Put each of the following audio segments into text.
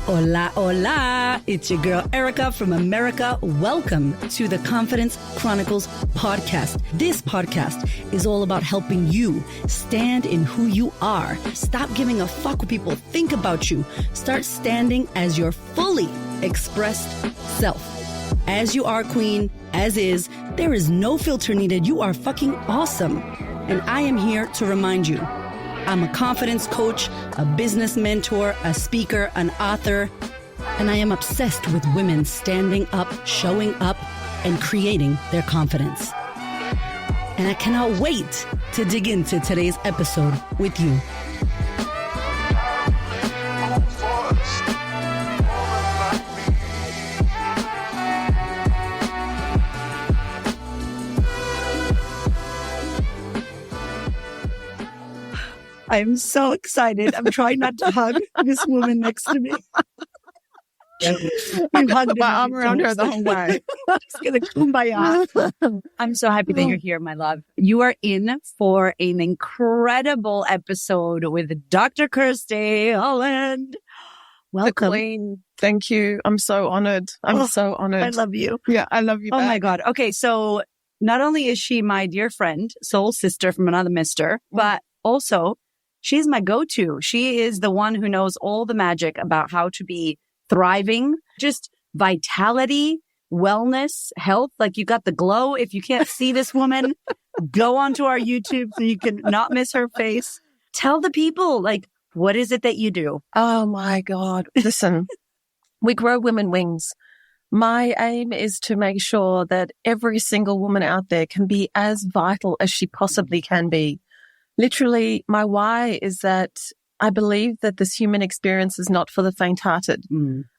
Hola, hola. It's your girl, Erica from America. Welcome to the Confidence Chronicles podcast. This podcast is all about helping you stand in who you are. Stop giving a fuck what people think about you. Start standing as your fully expressed self. As you are, queen, as is, there is no filter needed. You are fucking awesome. And I am here to remind you, I'm a confidence coach, a business mentor, a speaker, an author, and I am obsessed with women standing up, showing up, and creating their confidence. And I cannot wait to dig into today's episode with you. I'm so excited. I'm trying not to hug this woman next to me. I've hugged my arm around her the whole way. Just gonna kumbaya. I'm so happy that you're here, my love. You are in for an incredible episode with Dr. Kirstey Holland. Welcome. The Queen. Thank you. I'm so honored. I'm so honored. I love you. Yeah, I love you back. Oh my God. Okay, so not only is she my dear friend, soul sister from another mister, but also she's my go-to. She is the one who knows all the magic about how to be thriving, just vitality, wellness, health. Like, you got the glow. If you can't see this woman, go onto our YouTube so you can not miss her face. Tell the people, like, what is it that you do? Oh my God. Listen, we grow women wings. My aim is to make sure that every single woman out there can be as vital as she possibly can be. Literally, my why is that I believe that this human experience is not for the faint-hearted.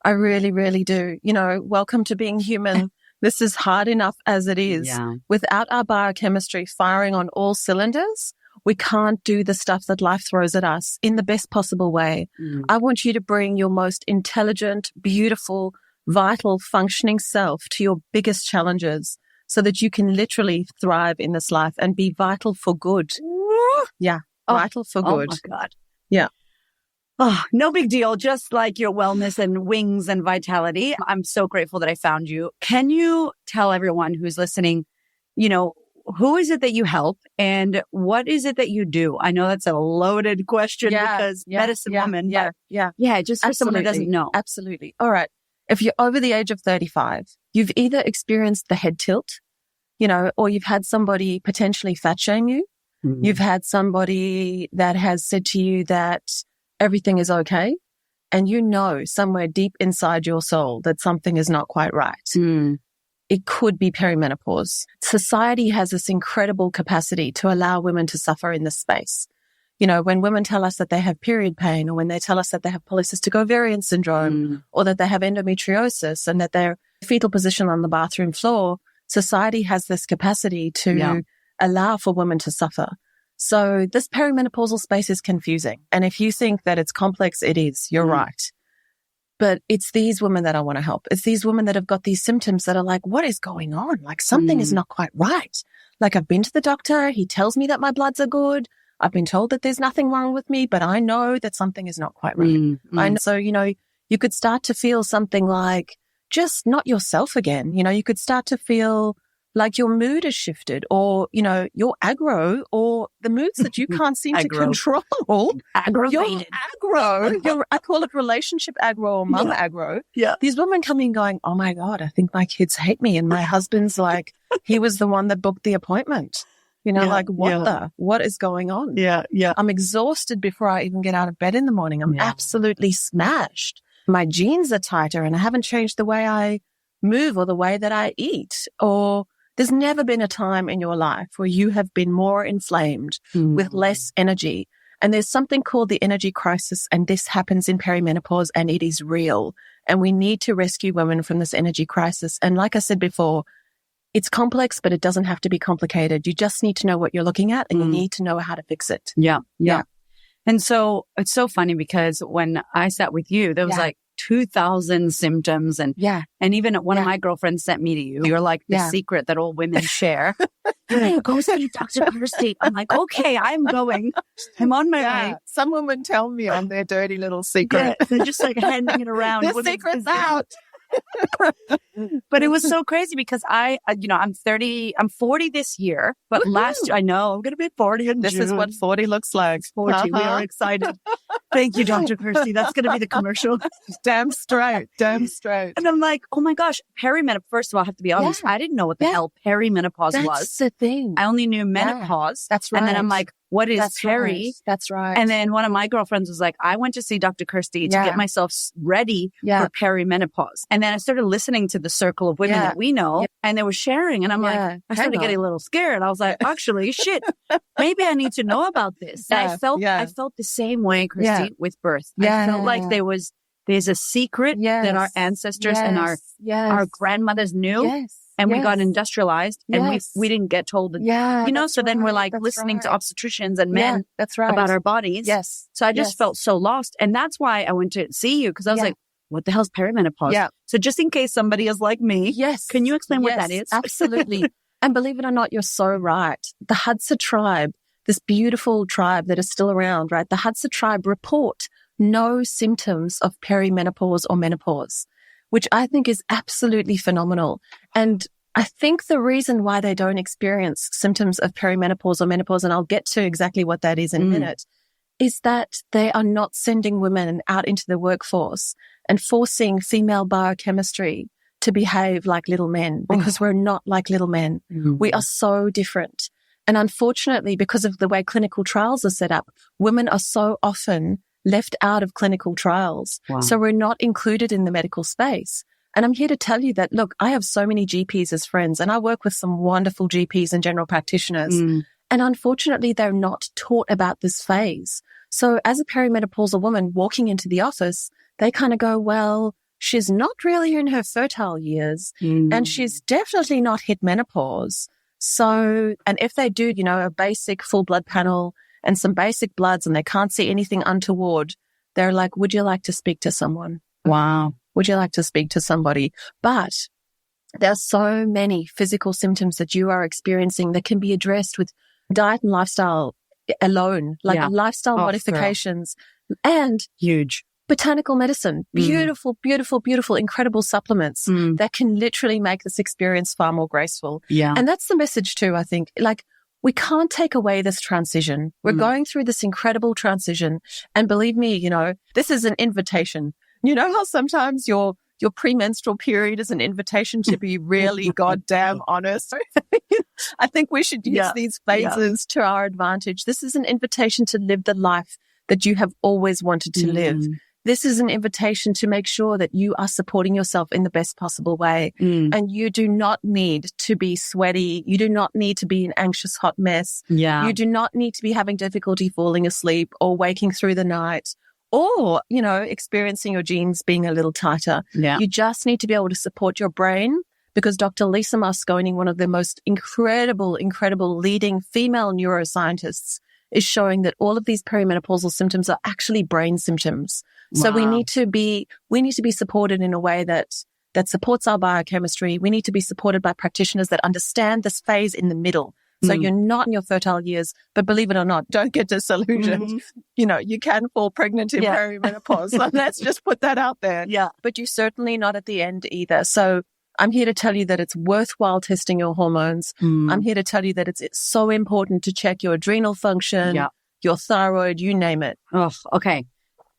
I really, really do. You know, welcome to being human. This is hard enough as it is. Yeah. Without our biochemistry firing on all cylinders, we can't do the stuff that life throws at us in the best possible way. I want you to bring your most intelligent, beautiful, vital, functioning self to your biggest challenges so that you can literally thrive in this life and be vital for good. Yeah, vital for good. Oh my God. Yeah. Oh, no big deal. Just like your wellness and wings and vitality. I'm so grateful that I found you. Can you tell everyone who's listening, you know, who is it that you help and what is it that you do? I know that's a loaded question because medicine woman. Yeah. Just for someone who doesn't know. Absolutely. All right. If you're over the age of 35, you've either experienced the head tilt, you know, or you've had somebody potentially fat shame you. You've had somebody that has said to you that everything is okay, and you know somewhere deep inside your soul that something is not quite right. It could be perimenopause. Society has this incredible capacity to allow women to suffer in this space. You know, when women tell us that they have period pain, or when they tell us that they have polycystic ovarian syndrome, or that they have endometriosis and that they're fetal position on the bathroom floor, society has this capacity to allow for women to suffer. So this perimenopausal space is confusing. And if you think that it's complex, it is. You're right. But it's these women that I want to help. It's these women that have got these symptoms that are like, what is going on? Like, something is not quite right. Like, I've been to the doctor. He tells me that my bloods are good. I've been told that there's nothing wrong with me, but I know that something is not quite right. And so, you know, you could start to feel something like just not yourself again. You know, you could start to feel like your mood has shifted, or, you know, you're aggro, or the moods that you can't seem to control. Aggravated. You're aggro. I call it relationship aggro or mum aggro. Yeah. These women come in going, oh my God, I think my kids hate me. And my husband's like, he was the one that booked the appointment. You know, like, what is going on? Yeah. I'm exhausted before I even get out of bed in the morning. I'm absolutely smashed. My jeans are tighter and I haven't changed the way I move or the way that I eat, or there's never been a time in your life where you have been more inflamed with less energy. And there's something called the energy crisis, and this happens in perimenopause, and it is real. And we need to rescue women from this energy crisis. And like I said before, it's complex, but it doesn't have to be complicated. You just need to know what you're looking at, and you need to know how to fix it. Yeah. And so it's so funny because when I sat with you, there was like 2,000 symptoms. And even one of my girlfriends sent me to you. You're like the secret that all women share. Go see Dr. Kirstey. I'm like, okay, I'm going. I'm on my way. Some women tell me I'm their dirty little secret. Yeah, they're just like handing it around. The secret's out. But it was so crazy because I'm 40 this year, but last year, I know I'm going to be 40 in This June. is what 40 looks like. 40. We are excited. Thank you, Dr. Kirstey. That's going to be the commercial. Damn straight. And I'm like, oh my gosh, perimenopause. First of all, I have to be honest. I didn't know what the hell perimenopause was. That's the thing. I only knew menopause. That's right. And then I'm like, what is peri? Right. That's right. And then one of my girlfriends was like, I went to see Dr. Kirstey to get myself ready for perimenopause. And then I started listening to the circle of women that we know, and they were sharing. And I'm like, I started getting a little scared. I was like, actually, shit, maybe I need to know about this. And I felt the same way, Kirstey, with birth. I felt like there's a secret that our ancestors and our grandmothers knew. And we got industrialized and we didn't get told that, so then we're like listening to obstetricians and men about our bodies. Yes. So I just felt so lost. And that's why I went to see you, because I was like, what the hell's perimenopause? Yeah. So just in case somebody is like me, can you explain what that is? Absolutely. And believe it or not, you're so right. The Hadza tribe, this beautiful tribe that is still around, right? The Hadza tribe report no symptoms of perimenopause or menopause, which I think is absolutely phenomenal. And I think the reason why they don't experience symptoms of perimenopause or menopause, and I'll get to exactly what that is in a minute, is that they are not sending women out into the workforce and forcing female biochemistry to behave like little men, because we're not like little men. We are so different. And unfortunately, because of the way clinical trials are set up, women are so often left out of clinical trials. So we're not included in the medical space. And I'm here to tell you that, look, I have so many GPs as friends, and I work with some wonderful GPs and general practitioners. And unfortunately, they're not taught about this phase. So as a perimenopausal woman walking into the office, they kind of go, well, she's not really in her fertile years and she's definitely not hit menopause. So, and if they do, a basic full blood panel and some basic bloods and they can't see anything untoward, they're like, would you like to speak to someone? Wow. Would you like to speak to somebody? But there are so many physical symptoms that you are experiencing that can be addressed with diet and lifestyle alone, like lifestyle modifications and huge botanical medicine, beautiful, incredible supplements that can literally make this experience far more graceful. Yeah. And that's the message too, I think. Like, we can't take away this transition. We're going through this incredible transition. And believe me, this is an invitation. You know how sometimes your premenstrual period is an invitation to be really goddamn honest? I think we should use these phases to our advantage. This is an invitation to live the life that you have always wanted to live. This is an invitation to make sure that you are supporting yourself in the best possible way. And you do not need to be sweaty. You do not need to be an anxious hot mess. You do not need to be having difficulty falling asleep or waking through the night, or, experiencing your genes being a little tighter. You just need to be able to support your brain, because Dr. Lisa Mosconi, one of the most incredible leading female neuroscientists, is showing that all of these perimenopausal symptoms are actually brain symptoms. So we need to be supported in a way that supports our biochemistry. We need to be supported by practitioners that understand this phase in the middle. So you're not in your fertile years, but believe it or not, don't get disillusioned. You can fall pregnant in perimenopause. So let's just put that out there. But you're certainly not at the end either. So I'm here to tell you that it's worthwhile testing your hormones. I'm here to tell you that it's so important to check your adrenal function, your thyroid, you name it. Oh, okay.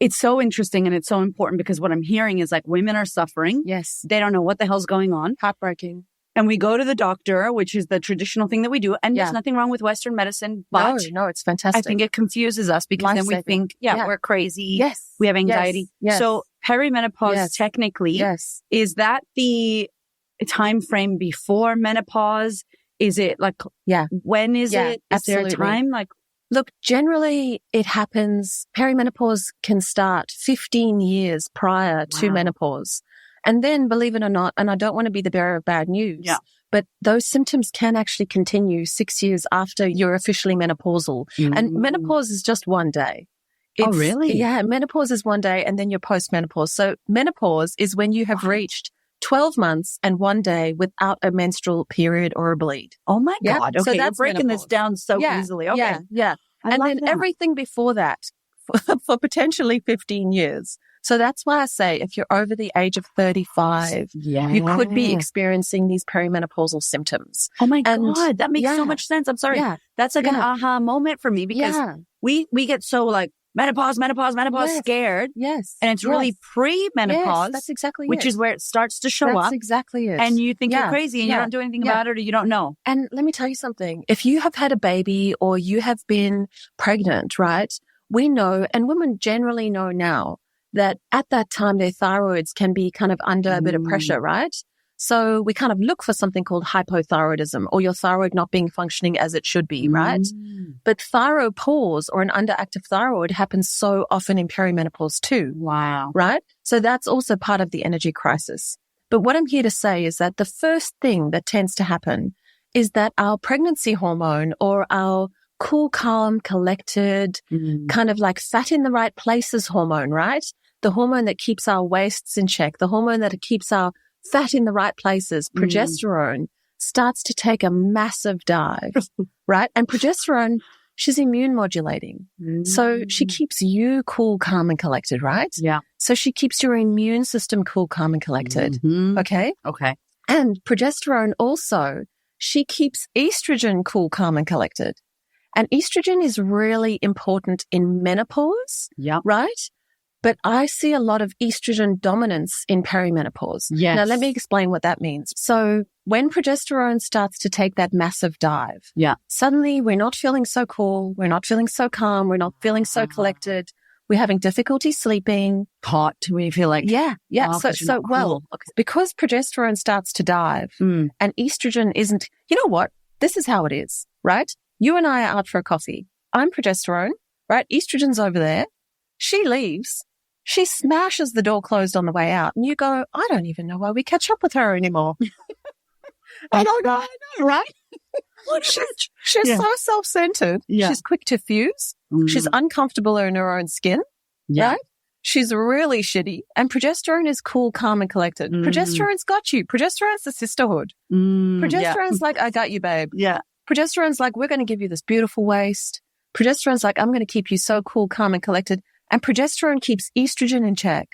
It's so interesting and it's so important, because what I'm hearing is like women are suffering. Yes. They don't know what the hell's going on. Heartbreaking. And we go to the doctor, which is the traditional thing that we do. And there's nothing wrong with Western medicine, but no, it's fantastic. I think it confuses us, because then we think, we're crazy. Yes. We have anxiety. Yes. So perimenopause technically, is that the time frame before menopause? Is it like, when is it? Is there a time? Like, look, generally it happens, perimenopause can start 15 years prior to menopause. And then, believe it or not, and I don't want to be the bearer of bad news, but those symptoms can actually continue 6 years after you're officially menopausal. And menopause is just one day. Oh, really? Yeah. Menopause is 1 day and then you're post-menopause. So menopause is when you have reached 12 months and 1 day without a menstrual period or a bleed. Oh my Yeah. God. So Okay. You're that's breaking menopause. this down so easily. Okay. Yeah. I And love then that. everything before that for potentially 15 years. So that's why I say if you're over the age of 35, you could be experiencing these perimenopausal symptoms. Oh my God. That makes so much sense. I'm sorry. Yeah. That's like an aha moment for me because we get so like menopause, scared. Yes. And it's really pre-menopause. Yes, that's exactly which is where it starts to show up. That's exactly it. And you think you're crazy and you don't do anything about it or you don't know. And let me tell you something. If you have had a baby or you have been pregnant, right? We know, and women generally know now, that at that time their thyroids can be kind of under a bit of pressure, right? So we kind of look for something called hypothyroidism or your thyroid not being functioning as it should be, right? But thyropause or an underactive thyroid happens so often in perimenopause too. Wow. Right? So that's also part of the energy crisis. But what I'm here to say is that the first thing that tends to happen is that our pregnancy hormone or our cool, calm, collected, kind of like fat in the right places hormone, right? The hormone that keeps our waists in check, the hormone that keeps our fat in the right places, progesterone, starts to take a massive dive, right? And progesterone, she's immune modulating. So she keeps you cool, calm, and collected, right? Yeah. So she keeps your immune system cool, calm, and collected. Okay? Okay. And progesterone also, she keeps estrogen cool, calm, and collected. And estrogen is really important in menopause, right? But I see a lot of estrogen dominance in perimenopause. Yes. Now, let me explain what that means. So when progesterone starts to take that massive dive, suddenly we're not feeling so cool, we're not feeling so calm, we're not feeling so collected, we're having difficulty sleeping. Hot, we feel like. Because progesterone starts to dive and estrogen isn't, you know what? This is how it is, right? You and I are out for a coffee. I'm progesterone, right? Estrogen's over there. She leaves. She smashes the door closed on the way out. And you go, I don't even know why we catch up with her anymore. I don't know, right? She's so self-centered. She's quick to fuse. She's uncomfortable in her own skin, right? She's really shitty. And progesterone is cool, calm, and collected. Progesterone's got you. Progesterone's the sisterhood. Progesterone's like, I got you, babe. Yeah. Progesterone's like, we're going to give you this beautiful waist. Progesterone's like, I'm going to keep you so cool, calm, and collected. And progesterone keeps estrogen in check.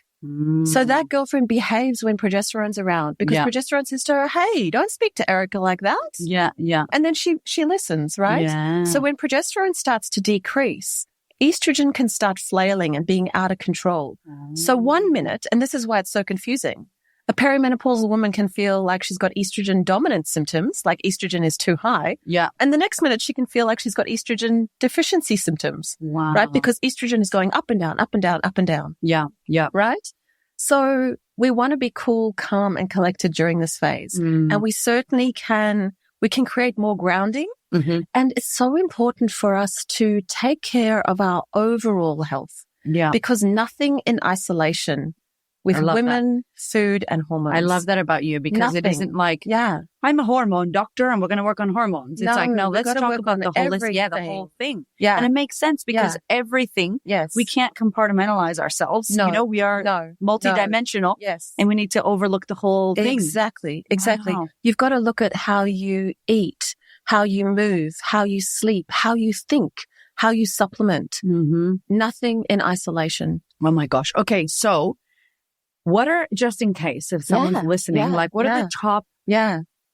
So that girlfriend behaves when progesterone's around because progesterone says to her, hey, don't speak to Erica like that. Yeah. And then she listens, right? Yeah. So when progesterone starts to decrease, estrogen can start flailing and being out of control. So 1 minute, and this is why it's so confusing, a perimenopausal woman can feel like she's got estrogen dominant symptoms, like estrogen is too high. Yeah. And the next minute she can feel like she's got estrogen deficiency symptoms. Wow. Right? Because estrogen is going up and down, up and down, up and down. Yeah. Right? So we want to be cool, calm, and collected during this phase. And we certainly can create more grounding. And it's so important for us to take care of our overall health. Yeah. Because nothing in isolation with women, food, and hormones. I love that about you because it isn't like, I'm a hormone doctor and we're going to work on hormones. It's like, no, let's talk about the whole thing. Yeah. And it makes sense because everything, we can't compartmentalize ourselves. No. You know, we are multidimensional. Yes. And we need to overlook the whole thing. Exactly. Wow. You've got to look at how you eat, how you move, how you sleep, how you think, how you supplement. Nothing in isolation. Oh my gosh. Okay. So what are, just in case if someone's listening, like what are the top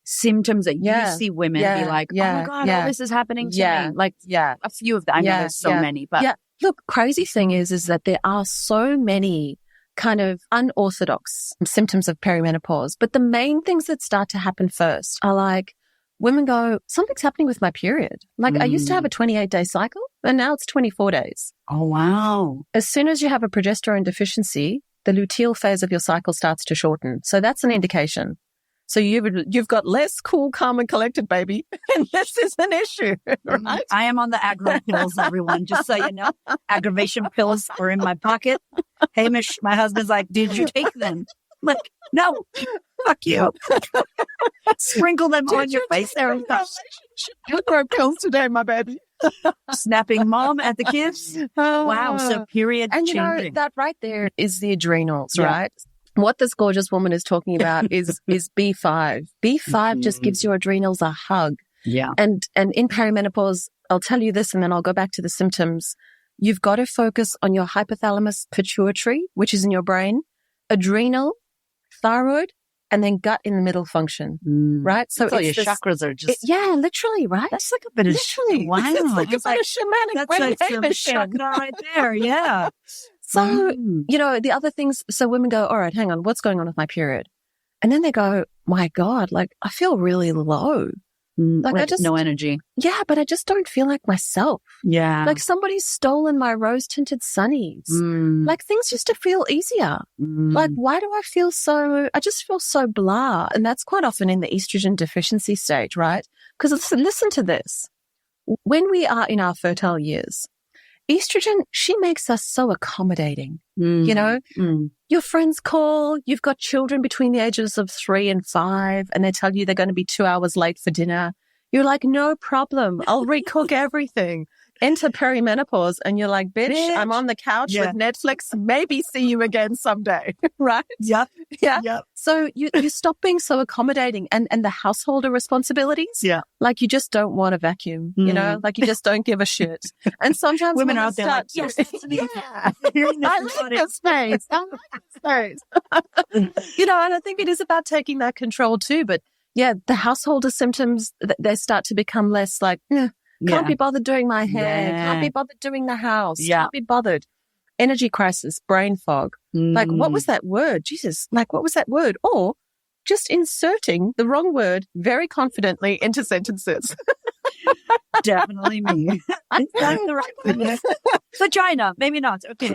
symptoms that you see women be like, oh my God, all this is happening to me? Like a few of them. I know there's so many, but look, crazy thing is that there are so many kind of unorthodox symptoms of perimenopause. But the main things that start to happen first are like women go, something's happening with my period. Like I used to have a 28-day cycle and now it's 24 days. Oh, wow. As soon as you have a progesterone deficiency, the luteal phase of your cycle starts to shorten. So that's an indication. So you've got less cool, calm, and collected, baby. And this is an issue, right? I am on the aggro pills, everyone, just so you know. Aggravation pills are in my pocket. Hamish, my husband's like, did you take them? I'm like, no, fuck you. Sprinkle them on your face, Erica. Aggro pills today, my baby. Snapping mom at the kids. Wow. So period and changing. you know, that right there is the adrenals, right? What this gorgeous woman is talking about is B5. B5 just gives your adrenals a hug. Yeah. And in perimenopause, I'll tell you this and then I'll go back to the symptoms. You've got to focus on your hypothalamus pituitary, which is in your brain, adrenal, thyroid, and then gut in the middle function, right? So your chakras are just... literally, right? That's like a bit of... Literally. Wow. It's like a bit of shamanic That's like some chakra right there, yeah. So, you know, the other things, so women go, all right, hang on, what's going on with my period? And then they go, my God, like I feel really low. Like I just... No energy. Yeah, but I just don't feel like myself. Yeah. Like somebody's stolen my rose-tinted sunnies. Like things used to feel easier. Like why do I feel so, I just feel so blah. And that's quite often in the estrogen deficiency stage, right? Because listen to this. When we are in our fertile years, estrogen, she makes us so accommodating. You know, your friends call, you've got children between the ages of 3 and 5, and they tell you they're going to be 2 hours late for dinner. You're like, no problem. I'll recook everything. Enter perimenopause and you're like, bitch, I'm on the couch with Netflix. Maybe see you again someday. Right? Yep. Yeah. Yep. So you stop being so accommodating and the householder responsibilities. Yeah. Like you just don't want a vacuum, you know, like you just don't give a shit. And sometimes women are out there like, yes, yeah. I like this space. I like this space. You know, and I think it is about taking that control too. But yeah, the householder symptoms, they start to become less like, can't be bothered doing my hair. Can't be bothered doing the house. Can't be bothered. Energy crisis, brain fog. Like, what was that word? Jesus, like, what was that word? Or just inserting the wrong word very confidently into sentences. Definitely me. That's the right word. Vagina. Maybe not. Okay.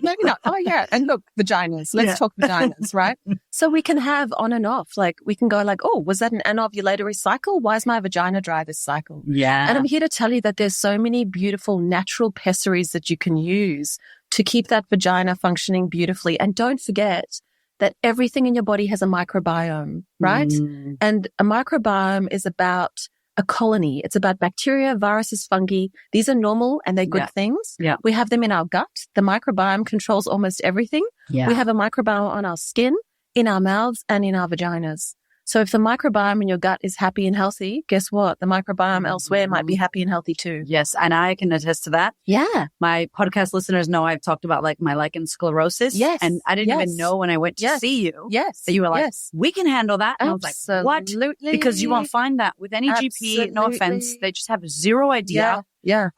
Maybe not. Oh, yeah. And look, vaginas. Let's talk vaginas, right? So we can have on and off. Like, we can go like, oh, was that an anovulatory cycle? Why is my vagina dry this cycle? Yeah. And I'm here to tell you that there's so many beautiful natural pessaries that you can use to keep that vagina functioning beautifully. And don't forget that everything in your body has a microbiome, right? And a microbiome is about a colony. It's about bacteria, viruses, fungi. These are normal and they're good things. Yeah. We have them in our gut. The microbiome controls almost everything. Yeah. We have a microbiome on our skin, in our mouths, and in our vaginas. So if the microbiome in your gut is happy and healthy, guess what? The microbiome elsewhere might be happy and healthy too. Yes. And I can attest to that. Yeah. My podcast listeners know I've talked about like my lichen sclerosis. Yes. And I didn't even know when I went to see you. Yes. That you were like, we can handle that. And Absolutely. I was like, what? Because you won't find that with any GP. No offense. They just have zero idea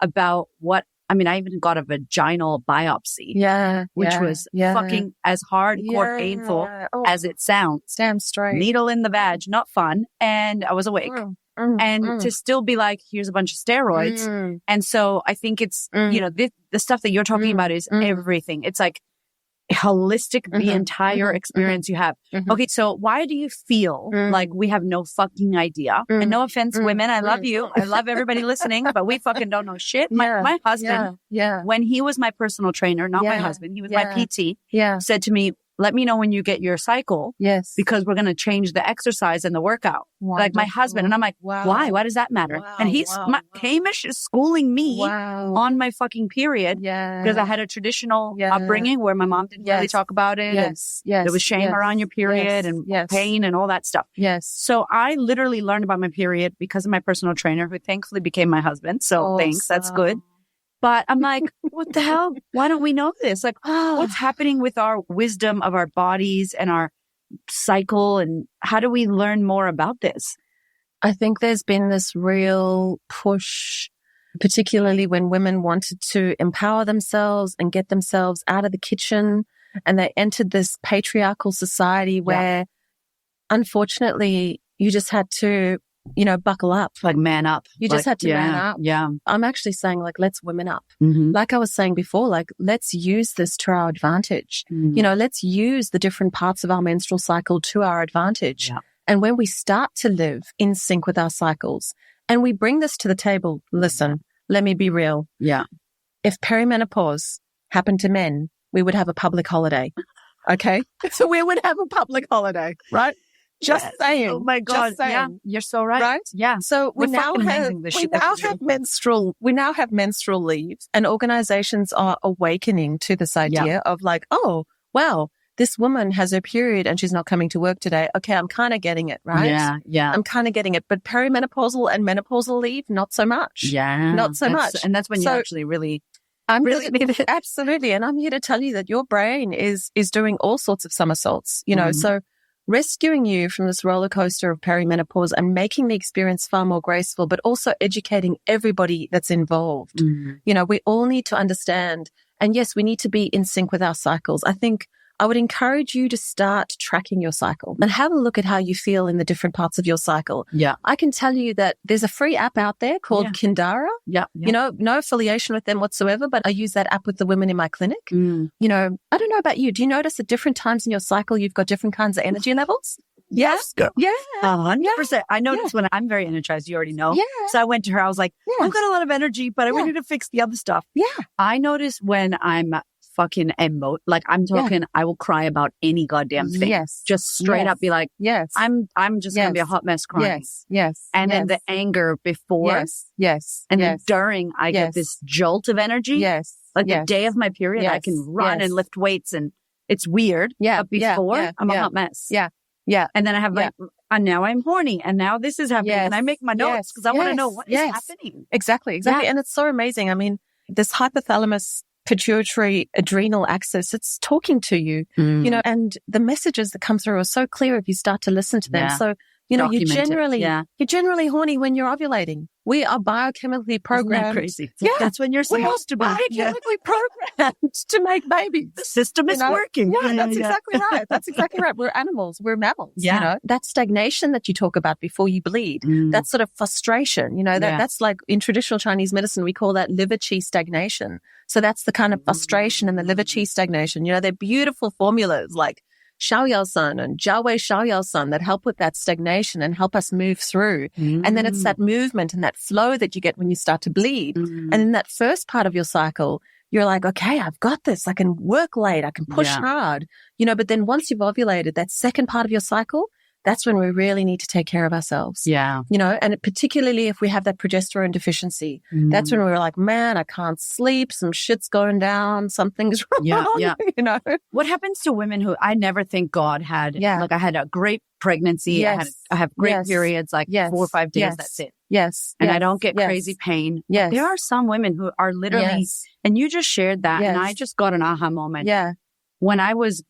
about what. I mean, I even got a vaginal biopsy, which was fucking as hardcore painful as it sounds. Damn straight. Needle in the vag, not fun. And I was awake. And to still be like, here's a bunch of steroids. And so I think it's, you know, the stuff that you're talking about is everything. It's like holistic, the entire experience you have. Okay, so why do you feel like we have no fucking idea? And no offense, women, I love you. I love everybody listening, but we fucking don't know shit. My husband, when he was my personal trainer, not my husband, he was my PT, said to me, let me know when you get your cycle. Yes. Because we're going to change the exercise and the workout. Wonderful. Like my husband. And I'm like, why? Why does that matter? And Hamish is schooling me on my fucking period. Yeah. Because I had a traditional upbringing where my mom didn't really talk about it. Yes. There was shame around your period and pain and all that stuff. Yes. So I literally learned about my period because of my personal trainer, who thankfully became my husband. So thanks. That's good. But I'm like, what the hell? Why don't we know this? Like, what's happening with our wisdom of our bodies and our cycle? And how do we learn more about this? I think there's been this real push, particularly when women wanted to empower themselves and get themselves out of the kitchen. And they entered this patriarchal society where, unfortunately, you just had to, you know, buckle up. Like man up. You just had to man up. Yeah. I'm actually saying like, let's women up. Like I was saying before, like, let's use this to our advantage. You know, let's use the different parts of our menstrual cycle to our advantage. Yeah. And when we start to live in sync with our cycles and we bring this to the table, listen, let me be real. Yeah. If perimenopause happened to men, we would have a public holiday. Okay. So we would have a public holiday, right? Just saying. Oh my God. Just saying. Yeah, you're so right. Right? Yeah. So we We're now fucking have amazing, this shit that we do. have menstrual leave, and organizations are awakening to this idea of like, oh, wow, this woman has her period and she's not coming to work today. Okay, I'm kind of getting it, right? Yeah, yeah. I'm kind of getting it. But perimenopausal and menopausal leave, not so much. Yeah. Not so much. And that's when you So actually really really need it. Absolutely. And I'm here to tell you that your brain is doing all sorts of somersaults, you know, so rescuing you from this roller coaster of perimenopause and making the experience far more graceful, but also educating everybody that's involved. You know, we all need to understand. And yes, we need to be in sync with our cycles. I think I would encourage you to start tracking your cycle and have a look at how you feel in the different parts of your cycle. Yeah. I can tell you that there's a free app out there called Kindara. Yeah. You know, no affiliation with them whatsoever, but I use that app with the women in my clinic. You know, I don't know about you. Do you notice at different times in your cycle, you've got different kinds of energy levels? Yes. Girl. Yeah. 100%. I notice when I'm very energized, you already know. Yeah. So I went to her. I was like, I've got a lot of energy, but I really need to fix the other stuff. Yeah. I notice when I'm fucking like I'm talking, I will cry about any goddamn thing. Yes. Just straight up be like, yes. I'm just going to be a hot mess crying. Yes. And then the anger before. Yes. And then during, I get this jolt of energy. Yes. Like the day of my period, I can run and lift weights and it's weird. Yeah. But before, I'm a hot mess. Yeah. Yeah. And then I have like, and now I'm horny and now this is happening. And I make my notes because I want to know what is happening. Exactly. Yeah. And it's so amazing. I mean, this hypothalamus pituitary adrenal axis, it's talking to you, you know, and the messages that come through are so clear if you start to listen to them. So, you know, you're generally horny when you're ovulating. We are biochemically programmed. Isn't that crazy? Yeah. That's when you're supposed to be. Biochemically programmed to make babies. The system is working. Yeah, that's exactly right. That's exactly right. We're animals. We're mammals. Yeah. You know, that stagnation that you talk about before you bleed, that sort of frustration, you know, that's like in traditional Chinese medicine, we call that liver qi stagnation. So that's the kind of frustration and the liver qi stagnation. You know, they're beautiful formulas like Xiao Sun and Jiaowei Xiao Sun that help with that stagnation and help us move through. And then it's that movement and that flow that you get when you start to bleed. And in that first part of your cycle, you're like, okay, I've got this. I can work late. I can push hard, you know, but then once you've ovulated, that second part of your cycle, that's when we really need to take care of ourselves. Yeah. You know, and particularly if we have that progesterone deficiency, that's when we're like, man, I can't sleep. Some shit's going down. Something's wrong. Yeah. You know, what happens to women who I never think God had, like I had a great pregnancy. I have great periods, like 4 or 5 days. That's it. Yes. And I don't get crazy pain. Yes. There are some women who are literally, and you just shared that. And I just got an aha moment. Yeah. When I was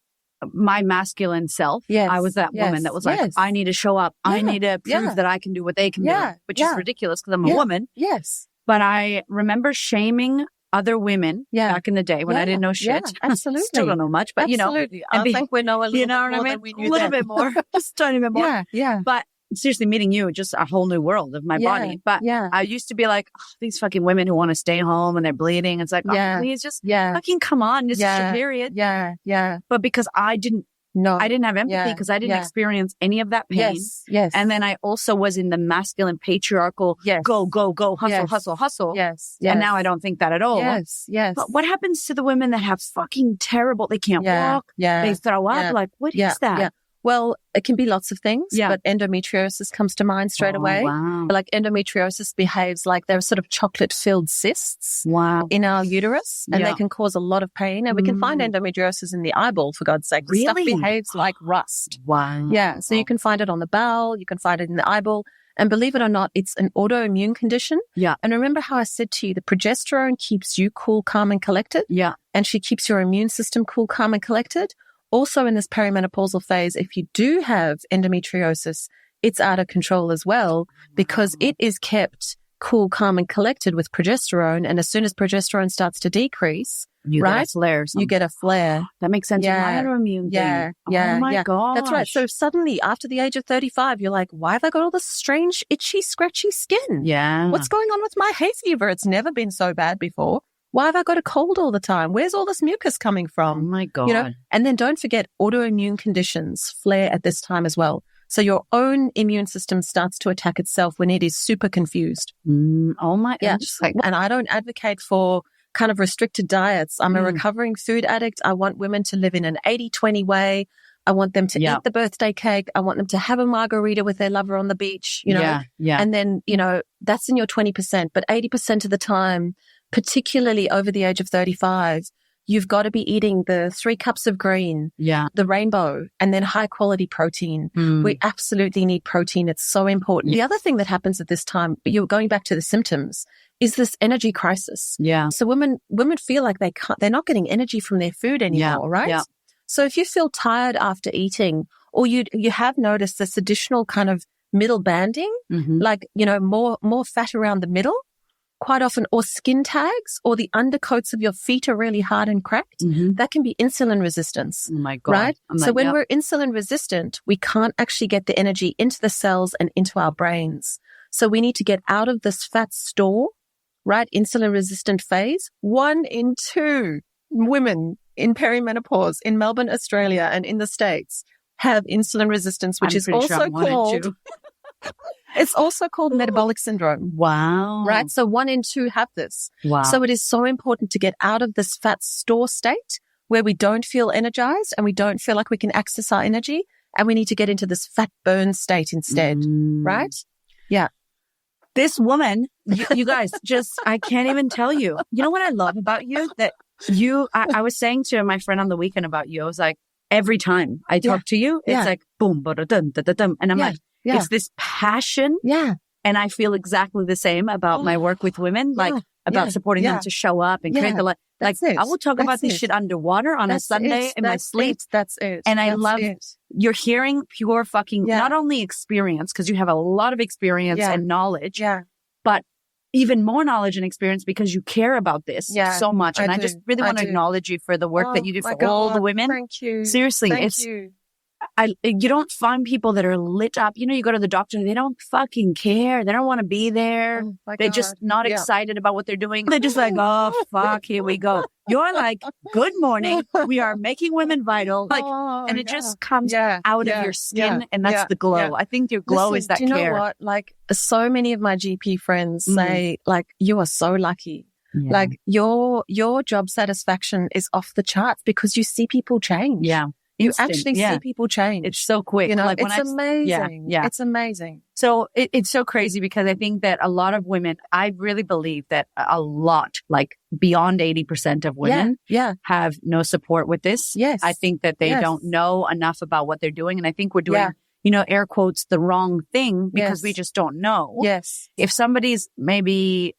my masculine self, I was that woman that was like, I need to show up. I need to prove that I can do what they can do, which is ridiculous because I'm a woman. Yes. But I remember shaming other women back in the day when I didn't know shit. Yeah, absolutely. Still don't know much, but you know. I think we know a little bit more than we knew. A little bit more. Just a tiny bit more. Yeah. But seriously, meeting you, just a whole new world of my body. But I used to be like, these fucking women who want to stay home and they're bleeding. It's like, please just fucking come on. This is your period. Yeah. But because I didn't have empathy because I didn't experience any of that pain. Yes. And then I also was in the masculine patriarchal, go, hustle. Yes. And now I don't think that at all. Yes. But what happens to the women that have fucking terrible, they can't walk, they throw up, like, what is that? Yeah. Well, it can be lots of things, but endometriosis comes to mind straight away. Wow. Like endometriosis behaves like they're sort of chocolate-filled cysts in our uterus, and they can cause a lot of pain. And we can find endometriosis in the eyeball, for God's sake. The stuff behaves like rust. Wow. Yeah, so you can find it on the bowel, you can find it in the eyeball. And believe it or not, it's an autoimmune condition. Yeah. And remember how I said to you, the progesterone keeps you cool, calm, and collected? Yeah. And she keeps your immune system cool, calm, and collected? Also in this perimenopausal phase, if you do have endometriosis, it's out of control as well because it is kept cool, calm, and collected with progesterone. And as soon as progesterone starts to decrease, you get a flare. You get a flare. That makes sense. Yeah. Your autoimmune thing. Oh my God. That's right. So suddenly after the age of 35, you're like, why have I got all this strange, itchy, scratchy skin? Yeah. What's going on with my hay fever? It's never been so bad before. Why have I got a cold all the time? Where's all this mucus coming from? Oh my God. You know? And then don't forget autoimmune conditions flare at this time as well. So your own immune system starts to attack itself when it is super confused. Oh my God. Yeah. And I don't advocate for kind of restricted diets. I'm a recovering food addict. I want women to live in an 80-20 way. I want them to eat the birthday cake. I want them to have a margarita with their lover on the beach, you know. Yeah. And then, you know, that's in your 20%. But 80% of the time, particularly over the age of 35, you've got to be eating the 3 cups of green, the rainbow, and then high quality protein. We absolutely need protein. It's so important. The other thing that happens at this time, you're going back to the symptoms, is this energy crisis. Yeah. So women feel like they're not getting energy from their food anymore, right? Yeah. So if you feel tired after eating, or you have noticed this additional kind of middle banding, like, you know, more fat around the middle, quite often, or skin tags, or the undercoats of your feet are really hard and cracked, that can be insulin resistance. Oh my God. Right? So when we're insulin resistant, we can't actually get the energy into the cells and into our brains. So we need to get out of this fat store, right? Insulin resistant phase. 1 in 2 women in perimenopause in Melbourne, Australia, and in the States have insulin resistance, which is also called it's also called metabolic syndrome. Wow. Right? So 1 in 2 have this. Wow. So it is so important to get out of this fat store state where we don't feel energized and we don't feel like we can access our energy, and we need to get into this fat burn state instead. Right? Yeah. This woman, you guys, I can't even tell you. You know what I love about you? That I was saying to my friend on the weekend about you, I was like, every time I talk to you, it's like, boom, ba-da-dum, da-da-dum. And I'm like, it's this passion. Yeah. And I feel exactly the same about my work with women, like about supporting them to show up and create the life. Like, I will talk about this shit underwater on a Sunday in my sleep. That's it. And I love you're hearing pure fucking, not only experience, because you have a lot of experience and knowledge, but even more knowledge and experience because you care about this so much. And I just really want to acknowledge you for the work that you do for all the women. Thank you. Seriously, you don't find people that are lit up. You know, you go to the doctor, they don't fucking care. They don't want to be there. They're just not excited about what they're doing. They're just like, oh, fuck, here we go. You're like, good morning. We are making women vital. Like, and it just comes out of your skin. And that's the glow. I think your glow is that care. Do you know what? Like, so many of my GP friends say, like, you are so lucky. Yeah. Like, your job satisfaction is off the charts because you see people change. Yeah. You actually see people change. It's so quick. You know, like it's amazing. Yeah. It's amazing. So it's so crazy because I think that a lot of women, I really believe that a lot, like beyond 80% of women have no support with this. Yes. I think that they don't know enough about what they're doing. And I think we're doing, you know, air quotes, the wrong thing because we just don't know. Yes. If somebody's maybe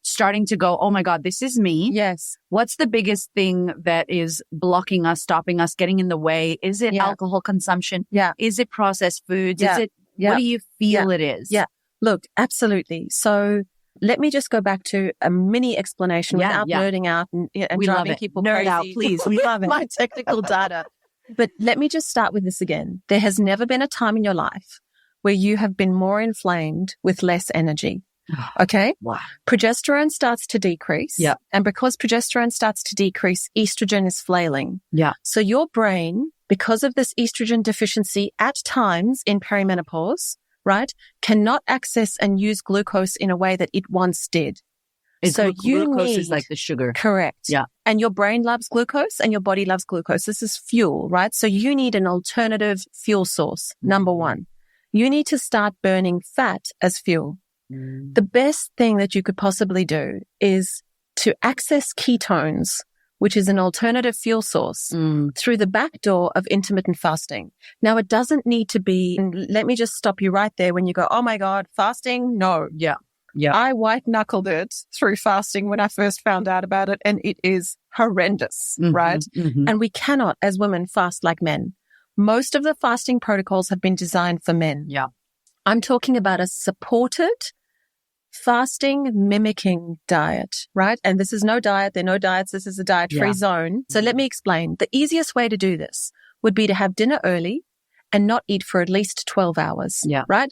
starting to go, oh my God, this is me. Yes. What's the biggest thing that is blocking us, stopping us, getting in the way? Is it alcohol consumption? Yeah. Is it processed foods? Is it, what do you feel it is? Yeah. Look, absolutely. So let me just go back to a mini explanation without nerding out and driving people Nerd crazy. out, please. We love it. My technical data. But let me just start with this again. There has never been a time in your life where you have been more inflamed with less energy. Okay? Wow. Progesterone starts to decrease. Yeah. And because progesterone starts to decrease, estrogen is flailing. Yeah. So your brain, because of this estrogen deficiency at times in perimenopause, right, cannot access and use glucose in a way that it once did. Glucose is like the sugar. Correct. Yeah. And your brain loves glucose and your body loves glucose. This is fuel, right? So you need an alternative fuel source, number one. You need to start burning fat as fuel. The best thing that you could possibly do is to access ketones, which is an alternative fuel source, through the back door of intermittent fasting. Now, it doesn't need to be, and let me just stop you right there when you go, oh my God, fasting? No. Yeah. Yeah. I white knuckled it through fasting when I first found out about it, and it is horrendous, right? And we cannot, as women, fast like men. Most of the fasting protocols have been designed for men. Yeah. I'm talking about a supported fasting mimicking diet, right? And this is no diet. There are no diets. This is a diet-free zone. So let me explain. The easiest way to do this would be to have dinner early and not eat for at least 12 hours, right?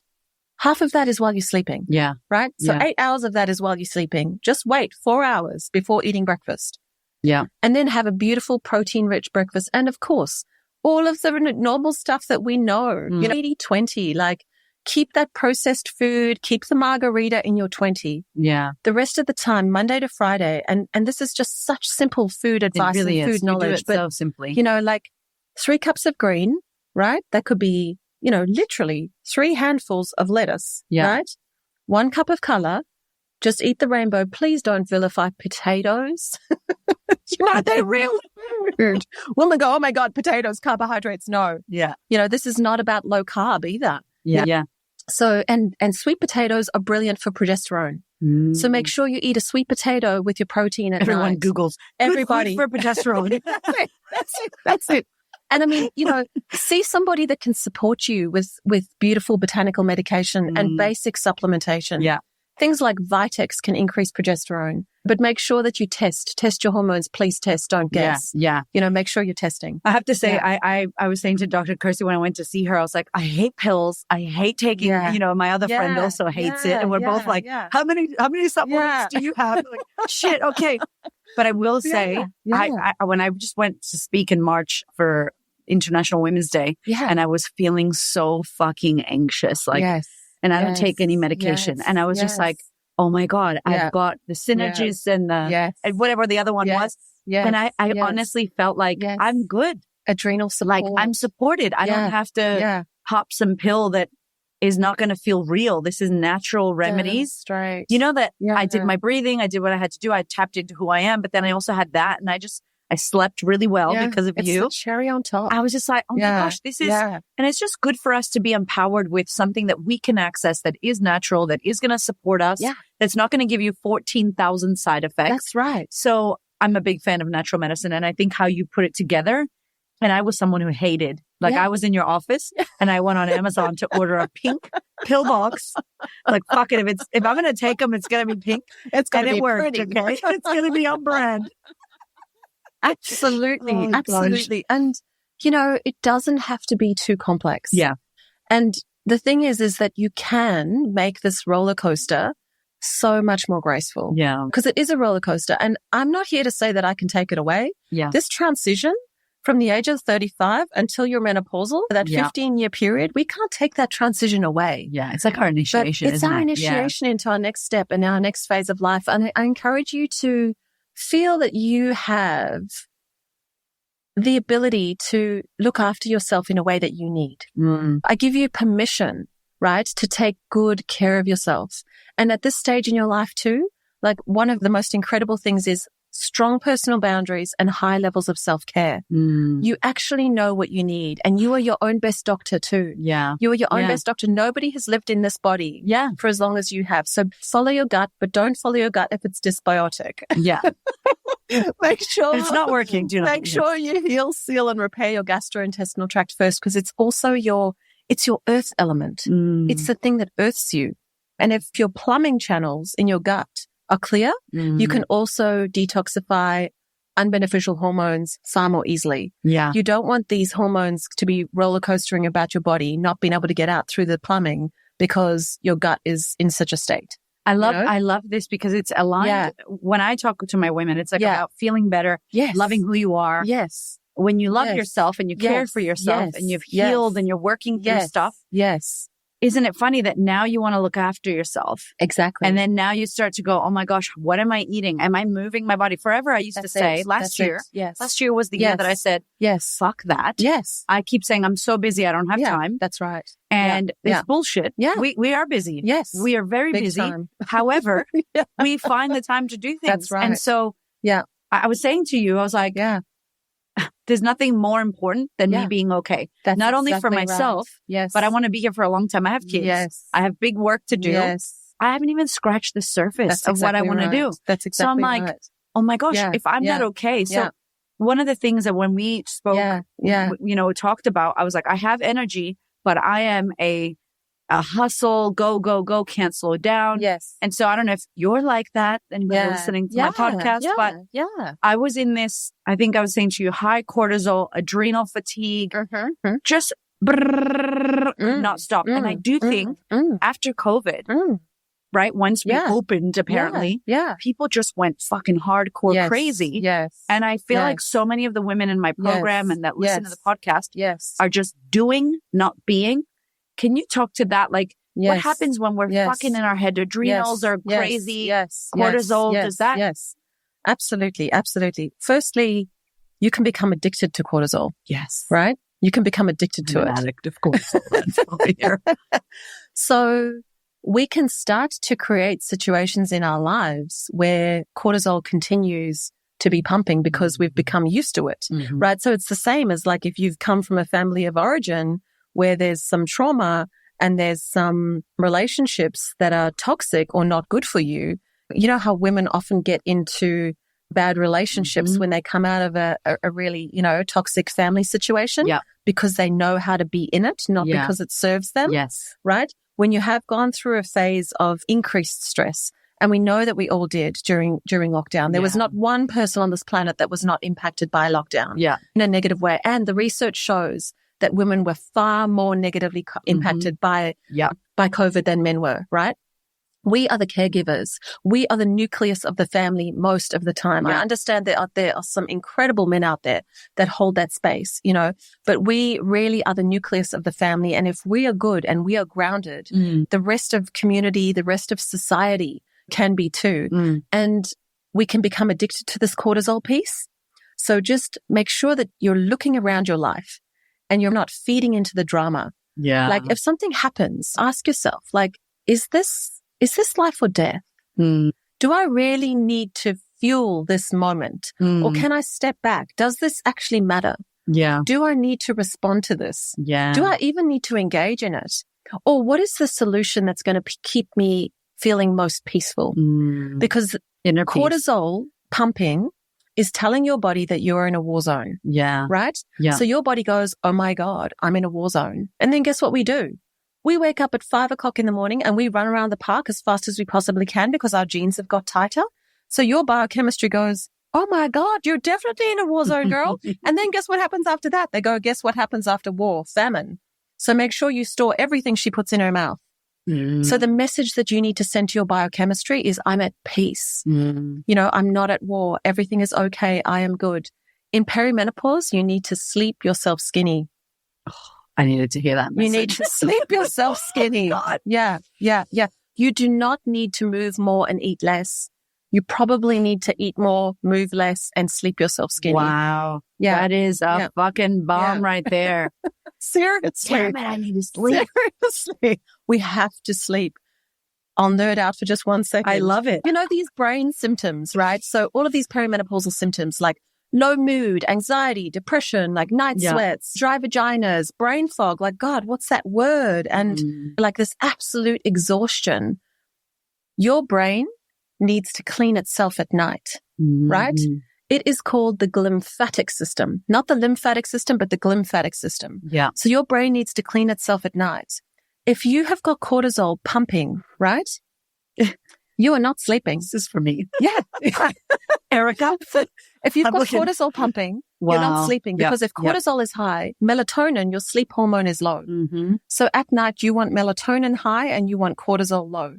Half of that is while you're sleeping. Yeah. Right? So 8 hours of that is while you're sleeping. Just wait 4 hours before eating breakfast. Yeah. And then have a beautiful protein-rich breakfast. And of course, all of the normal stuff that we know, you know, 80-20, like keep that processed food, keep the margarita in your 20. Yeah. The rest of the time, Monday to Friday, and this is just such simple food advice and food knowledge. You do it so simply. You know, like 3 cups of green, right? That could be, literally 3 handfuls of lettuce, right? 1 cup of color. Just eat the rainbow. Please don't vilify potatoes. They're real food. Women go, oh my God, potatoes, carbohydrates. No. Yeah. This is not about low carb either. Yeah. Yeah. So, and sweet potatoes are brilliant for progesterone. So make sure you eat a sweet potato with your protein at Everyone night. Googles. Everybody. Good food for progesterone. That's it. And I mean, see somebody that can support you with beautiful botanical medication and basic supplementation. Yeah. Things like Vitex can increase progesterone, but make sure that you test your hormones. Please test. Don't guess. Yeah. Make sure you're testing. I have to say, I was saying to Dr. Kirstey when I went to see her, I was like, I hate pills. I hate taking, my other friend also hates it. And we're both like, how many supplements do you have? Like, shit. Okay. But I will say, I when I just went to speak in March for International Women's Day, and I was feeling so fucking anxious. Like, and I don't take any medication. And I was just like, oh my God, I've got the Synergis and the, and whatever the other one was. And I honestly felt like I'm good. Adrenal support. Like I'm supported. I don't have to pop some pill that is not going to feel real. This is natural remedies. Right. That I did my breathing. I did what I had to do. I tapped into who I am, but then I also had that. And I slept really well because of you. It's the cherry on top. I was just like, oh my gosh, this is, and it's just good for us to be empowered with something that we can access that is natural, that is going to support us, that's not going to give you 14,000 side effects. That's right. So I'm a big fan of natural medicine. And I think how you put it together, and I was someone who hated, I was in your office and I went on Amazon to order a pink pill box. Like, fuck it. If I'm going to take them, it's going to be pink. It's going to be worked, pretty. Okay. It's going to be on brand. Absolutely. Oh, absolutely. Gosh. And, it doesn't have to be too complex. Yeah. And the thing is that you can make this roller coaster so much more graceful. Yeah. Because it is a roller coaster. And I'm not here to say that I can take it away. Yeah. This transition from the age of 35 until you're menopausal, that 15-year period, we can't take that transition away. Yeah. It's like our initiation. But it's our initiation into our next step and our next phase of life. And I encourage you to feel that you have the ability to look after yourself in a way that you need. I give you permission, right, to take good care of yourself. And at this stage in your life too, one of the most incredible things is strong personal boundaries and high levels of self-care. You actually know what you need, and you are your own best doctor too. Yeah. You are your own best doctor. Nobody has lived in this body for as long as you have. So follow your gut, but don't follow your gut if it's dysbiotic. Yeah. Make sure it's not working. Make sure you heal, seal, and repair your gastrointestinal tract first, because it's also your earth element. It's the thing that earths you. And if your plumbing channels in your gut are clear, you can also detoxify unbeneficial hormones far more easily. Yeah. You don't want these hormones to be roller coastering about your body, not being able to get out through the plumbing because your gut is in such a state. I love this because it's aligned. Yeah. When I talk to my women, it's about feeling better, loving who you are. Yes. When you love yourself and you care for yourself and you've healed and you're working through stuff. Yes. Isn't it funny that now you want to look after yourself? Exactly. And then now you start to go, oh my gosh, what am I eating? Am I moving my body? Forever I used to say last year was the year that I said, fuck that. Yes. I keep saying I'm so busy. I don't have time. That's right. And it's bullshit. Yeah. We are busy. Yes. We are very busy. Time. However, we find the time to do things. That's right. And so I was saying to you, I was like, there's nothing more important than me being okay. That's not only for myself, but I want to be here for a long time. I have kids. Yes. I have big work to do. Yes. I haven't even scratched the surface of what I want to do. That's exactly so I'm like, oh my gosh, if I'm not okay. So one of the things that when we spoke, talked about, I was like, I have energy, but I am a hustle, go, can't slow down. Yes. And so I don't know if you're like that, anybody listening to my podcast, but I was in this, I think I was saying to you, high cortisol, adrenal fatigue, just not stop. And I do think after COVID, right, once we opened, apparently, people just went fucking hardcore crazy. Yes. And I feel like so many of the women in my program and that listen to the podcast are just doing, not being. Can you talk to that? Like, what happens when we're fucking in our head? Adrenals are crazy. Cortisol, does that? Yes. Absolutely. Absolutely. Firstly, you can become addicted to cortisol. Yes. Right? You can become addicted to it. Addict, of course. That's over here. So we can start to create situations in our lives where cortisol continues to be pumping because we've become used to it, right? So it's the same as like if you've come from a family of origin where there's some trauma and there's some relationships that are toxic or not good for you. You know how women often get into bad relationships when they come out of a really, toxic family situation because they know how to be in it, not because it serves them. Yes. Right? When you have gone through a phase of increased stress, and we know that we all did during lockdown. There was not one person on this planet that was not impacted by lockdown in a negative way. And the research shows that women were far more negatively impacted by COVID than men were, right? We are the caregivers. We are the nucleus of the family most of the time. I understand that there are some incredible men out there that hold that space, but we really are the nucleus of the family. And if we are good and we are grounded, the rest of community, the rest of society can be too. And we can become addicted to this cortisol piece. So just make sure that you're looking around your life and you're not feeding into the drama. Yeah. Like if something happens, ask yourself, like, is this life or death? Do I really need to fuel this moment? Or can I step back? Does this actually matter? Yeah. Do I need to respond to this? Yeah. Do I even need to engage in it? Or what is the solution that's going to keep me feeling most peaceful? Because Inner peace. cortisol pumping is telling your body that you're in a war zone. Yeah. Right? Yeah. So your body goes, oh my God, I'm in a war zone. And then guess what we do? We wake up at 5 o'clock in the morning and we run around the park as fast as we possibly can because our genes have got tighter. So your biochemistry goes, oh my God, you're definitely in a war zone, girl. And then guess what happens after that? They go, guess what happens after war? Famine. So make sure you store everything she puts in her mouth. So the message that you need to send to your biochemistry is I'm at peace. I'm not at war. Everything is okay. I am good. In perimenopause, you need to sleep yourself skinny. I needed to hear that message. You need to sleep yourself skinny. God. Yeah. You do not need to move more and eat less. You probably need to eat more, move less, and sleep yourself skinny. Wow. Yeah. That is a fucking bomb right there. Seriously. Damn it, I need to sleep. Seriously. We have to sleep. I'll nerd out for just 1 second. I love it. These brain symptoms, right? So all of these perimenopausal symptoms like low mood, anxiety, depression, like night sweats, dry vaginas, brain fog, like, God, what's that word? And like this absolute exhaustion. Your brain needs to clean itself at night, right? It is called the glymphatic system, not the lymphatic system, but the glymphatic system. Yeah. So your brain needs to clean itself at night. If you have got cortisol pumping, right? You are not sleeping. This is for me. Yeah. Erica. If you've got cortisol pumping, you're not sleeping because if cortisol is high, melatonin, your sleep hormone, is low. So at night, you want melatonin high and you want cortisol low.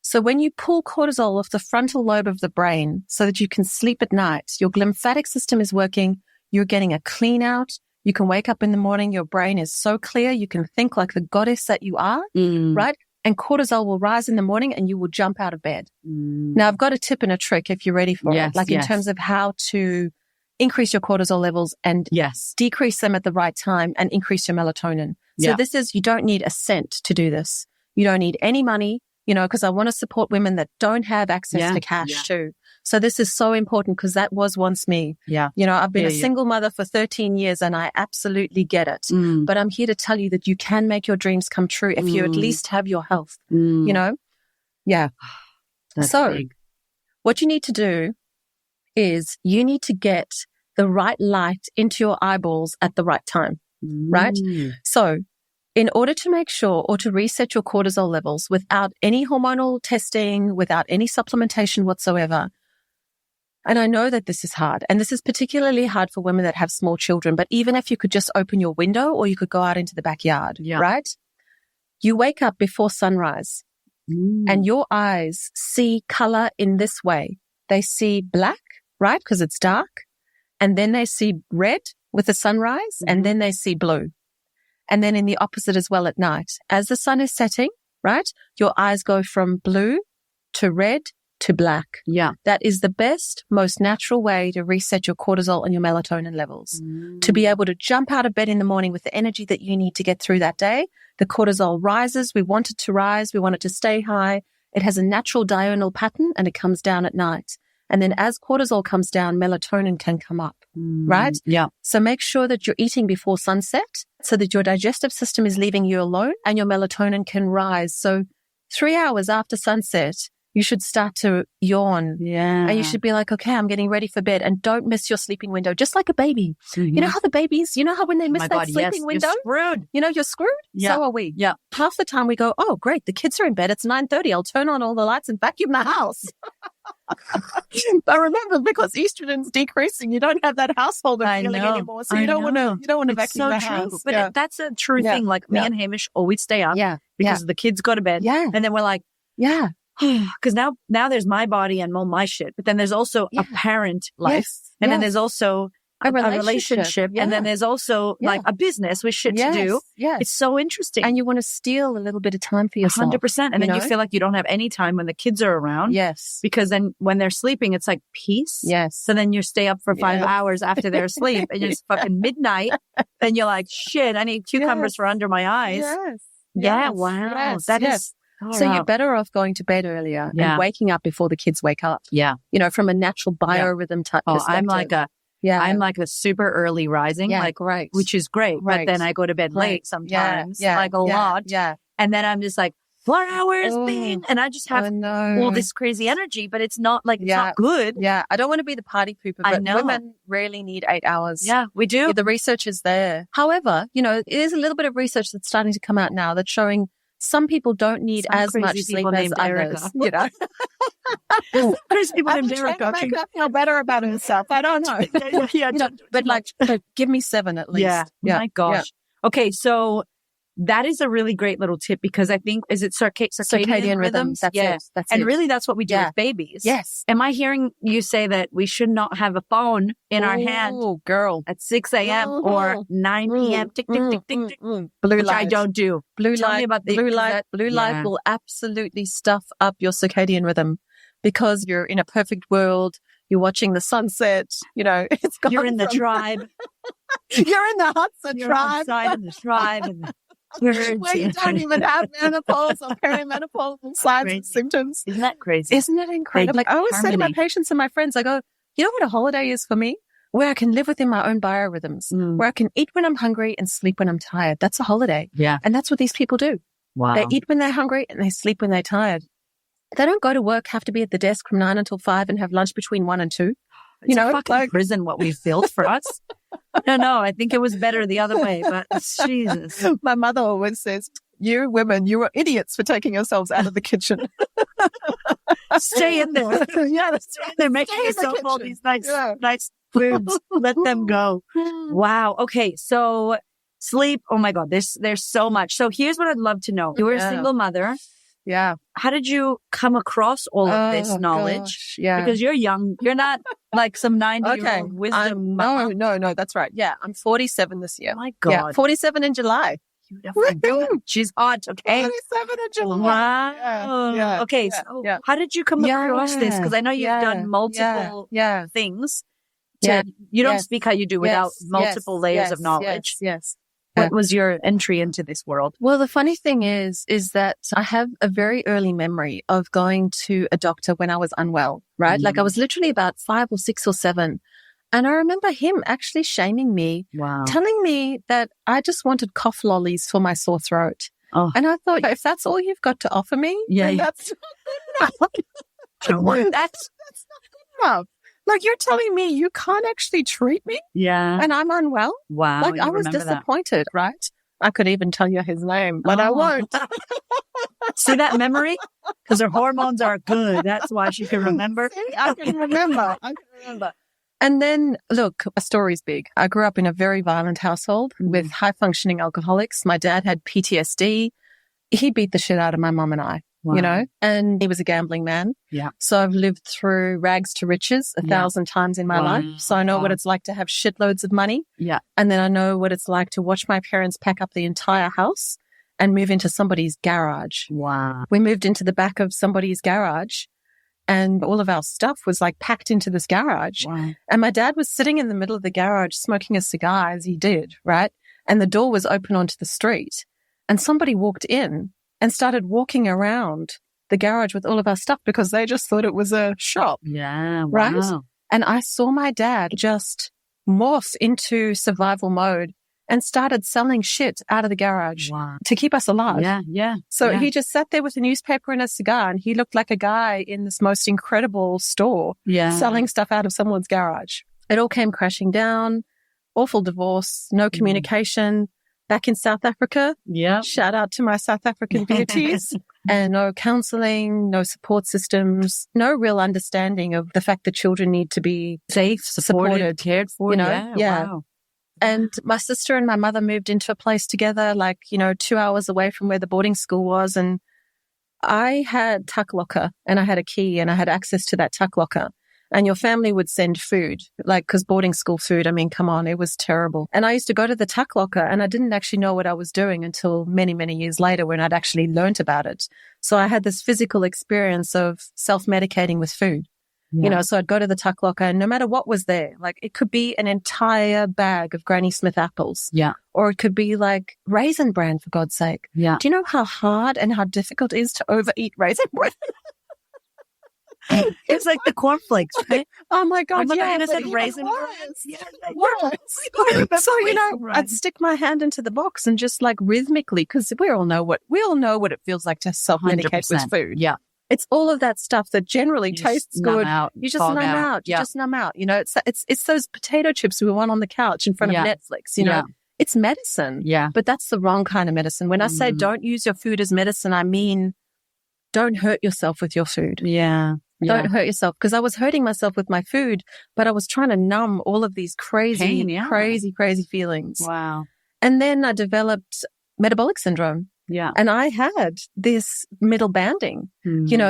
So when you pull cortisol off the frontal lobe of the brain so that you can sleep at night, your glymphatic system is working. You're getting a clean out. You can wake up in the morning. Your brain is so clear. You can think like the goddess that you are, right? And cortisol will rise in the morning and you will jump out of bed. Now, I've got a tip and a trick if you're ready for it, like in terms of how to increase your cortisol levels and decrease them at the right time and increase your melatonin. So this is, you don't need a cent to do this. You don't need any money, because I want to support women that don't have access to cash too. So this is so important because that was once me. Yeah. I've been a single mother for 13 years and I absolutely get it. But I'm here to tell you that you can make your dreams come true if you at least have your health, Yeah. That's so big. What you need to do is you need to get the right light into your eyeballs at the right time, right? So in order to make sure or to reset your cortisol levels without any hormonal testing, without any supplementation whatsoever, and I know that this is hard, and this is particularly hard for women that have small children, but even if you could just open your window or you could go out into the backyard, right? You wake up before sunrise and your eyes see color in this way. They see black, right? Because it's dark. And then they see red with the sunrise and then they see blue. And then in the opposite as well at night. As the sun is setting, right? Your eyes go from blue to red to black. Yeah. That is the best, most natural way to reset your cortisol and your melatonin levels. To be able to jump out of bed in the morning with the energy that you need to get through that day. The cortisol rises. We want it to rise. We want it to stay high. It has a natural diurnal pattern and it comes down at night. And then as cortisol comes down, melatonin can come up, right? Yeah. So make sure that you're eating before sunset so that your digestive system is leaving you alone and your melatonin can rise. So 3 hours after sunset, you should start to yawn. Yeah. And you should be like, okay, I'm getting ready for bed. And don't miss your sleeping window, just like a baby. You know how the babies, you know how when they miss that sleeping window? You're screwed. You know, you're screwed? Yeah. So are we. Yeah. Half the time we go, oh, great, the kids are in bed. It's 9:30. I'll turn on all the lights and vacuum the house. But remember, because estrogen's decreasing, you don't have that household feeling anymore. So you don't want to vacuum the house. But that's a true thing. Like me and Hamish always stay up because the kids go to bed. Yeah. And then we're like, because now there's my body and all my shit, but then there's also a parent life, and then there's also a relationship, and then there's also like a business with shit to do. Yes. It's so interesting, and you want to steal a little bit of time for yourself. 100%, and then you feel like you don't have any time when the kids are around. Yes, because then when they're sleeping, it's like peace. Yes, so then you stay up for 5 hours after they're asleep, and it's fucking midnight, and you're like, shit, I need cucumbers for under my eyes. Wow, that is. So you're better off going to bed earlier and waking up before the kids wake up. Yeah. You know, from a natural biorhythm type perspective. I'm like a super early rising, great. Which is great. But then I go to bed late sometimes, like a lot. Yeah. And then I'm just like 4 hours being, and I just have all this crazy energy, but it's not like, it's not good. Yeah. I don't want to be the party pooper, but women really need 8 hours. Yeah, we do. Yeah, the research is there. However, you know, there's a little bit of research that's starting to come out now that's showing some people don't need as much sleep as others. You know, crazy people named Erica. Make her feel better about herself. I don't know. But give me 7 at least. Yeah. My gosh. Yeah. Okay, so that is a really great little tip because I think, is it circadian rhythms? That's it. That's and it. really that's what we do with babies. Yes. Am I hearing you say that we should not have a phone in our hand at 6 a.m. or 9 p.m. Tick, tick, tick, tick, tick. Blue which light. I don't do. Blue Tell light. me about Blue light will absolutely stuff up your circadian rhythm because you're in a perfect world. You're watching the sunset. You know, you're in the tribe. You're in the Hudson you're tribe. Outside in the tribe. And where you don't even have menopause or perimenopausal signs and symptoms. Isn't that crazy? Isn't it incredible? Like I always say to my patients and my friends, I go, you know what a holiday is for me? Where I can live within my own biorhythms, where I can eat when I'm hungry and sleep when I'm tired. That's a holiday. Yeah. And that's what these people do. Wow. They eat when they're hungry and they sleep when they're tired. They don't go to work, have to be at the desk from 9 until 5 and have lunch between 1 and 2. It's a fucking prison what we've built for us. No, I think it was better the other way, but Jesus. My mother always says, you women, you are idiots for taking yourselves out of the kitchen. Stay in there. They're making yourself all these nice foods. Let them go. Wow. Okay. So sleep. Oh my God. There's so much. So here's what I'd love to know. You were a single mother. Yeah. How did you come across all of this knowledge? Gosh, yeah. Because you're young. You're not like some 90-year-old wisdom. No, that's right. Yeah. I'm 47 this year. Oh my God. Yeah, 47 in July. She's hot. Okay. 47 in July. Wow. Yeah. Okay. So how did you come across this? Because I know you've done multiple things. You don't speak how you do without multiple layers of knowledge. Yes. What was your entry into this world? Well, the funny thing is that I have a very early memory of going to a doctor when I was unwell, right? Like I was literally about 5 or 6 or 7. And I remember him actually shaming me, telling me that I just wanted cough lollies for my sore throat. Oh. And I thought, if that's all you've got to offer me, then that's not good enough. That's not good enough. Like, you're telling me you can't actually treat me? Yeah. And I'm unwell? Wow. Like, I was disappointed, right? I could even tell you his name, but I won't. See that memory? Because her hormones are good. That's why she can remember. See, I can remember. And then, look, a story's big. I grew up in a very violent household with high-functioning alcoholics. My dad had PTSD. He beat the shit out of my mom and I. Wow. You know, and he was a gambling man. Yeah. So I've lived through rags to riches 1,000 times in my life. So I know what it's like to have shitloads of money. Yeah. And then I know what it's like to watch my parents pack up the entire house and move into somebody's garage. Wow. We moved into the back of somebody's garage and all of our stuff was like packed into this garage. Wow. And my dad was sitting in the middle of the garage smoking a cigar, as he did, right? And the door was open onto the street. And somebody walked in and started walking around the garage with all of our stuff because they just thought it was a shop. Yeah. Right? Wow. And I saw my dad just morph into survival mode and started selling shit out of the garage to keep us alive. Yeah. Yeah. So yeah. he just sat there with a newspaper and a cigar, and he looked like a guy in this most incredible store selling stuff out of someone's garage. It all came crashing down. Awful divorce, no communication. Back in South Africa, shout out to my South African beauties, and no counselling, no support systems, no real understanding of the fact that children need to be safe, supported, cared for. You know? Wow. And my sister and my mother moved into a place together, 2 hours away from where the boarding school was. And I had tuck locker and I had a key and I had access to that tuck locker. And your family would send food, because boarding school food, I mean, come on, it was terrible. And I used to go to the tuck locker and I didn't actually know what I was doing until many, many years later when I'd actually learnt about it. So I had this physical experience of self-medicating with food. So I'd go to the tuck locker and no matter what was there, it could be an entire bag of Granny Smith apples. Yeah. Or it could be Raisin Bran, for God's sake. Yeah. Do you know how hard and how difficult it is to overeat Raisin Bran? It's like the cornflakes, right? Oh my God. I'm yeah, going to say but raisin brans. So, I'd stick my hand into the box and just rhythmically, because we all know what it feels like to self-medicate with food. Yeah. It's all of that stuff that generally tastes good. You just numb out. You Yeah. just numb out. It's those potato chips we want on the couch in front of Netflix. It's medicine. Yeah. But that's the wrong kind of medicine. When I say don't use your food as medicine, I mean don't hurt yourself with your food. Yeah. Don't hurt yourself, because I was hurting myself with my food, but I was trying to numb all of these crazy feelings. Wow. And then I developed metabolic syndrome. Yeah. And I had this middle banding,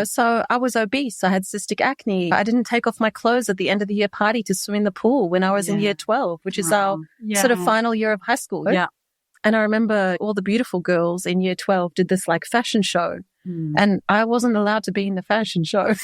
so I was obese. I had cystic acne. I didn't take off my clothes at the end of the year party to swim in the pool when I was in year 12, which is our sort of final year of high school. Yeah. And I remember all the beautiful girls in year 12 did this fashion show. And I wasn't allowed to be in the fashion show.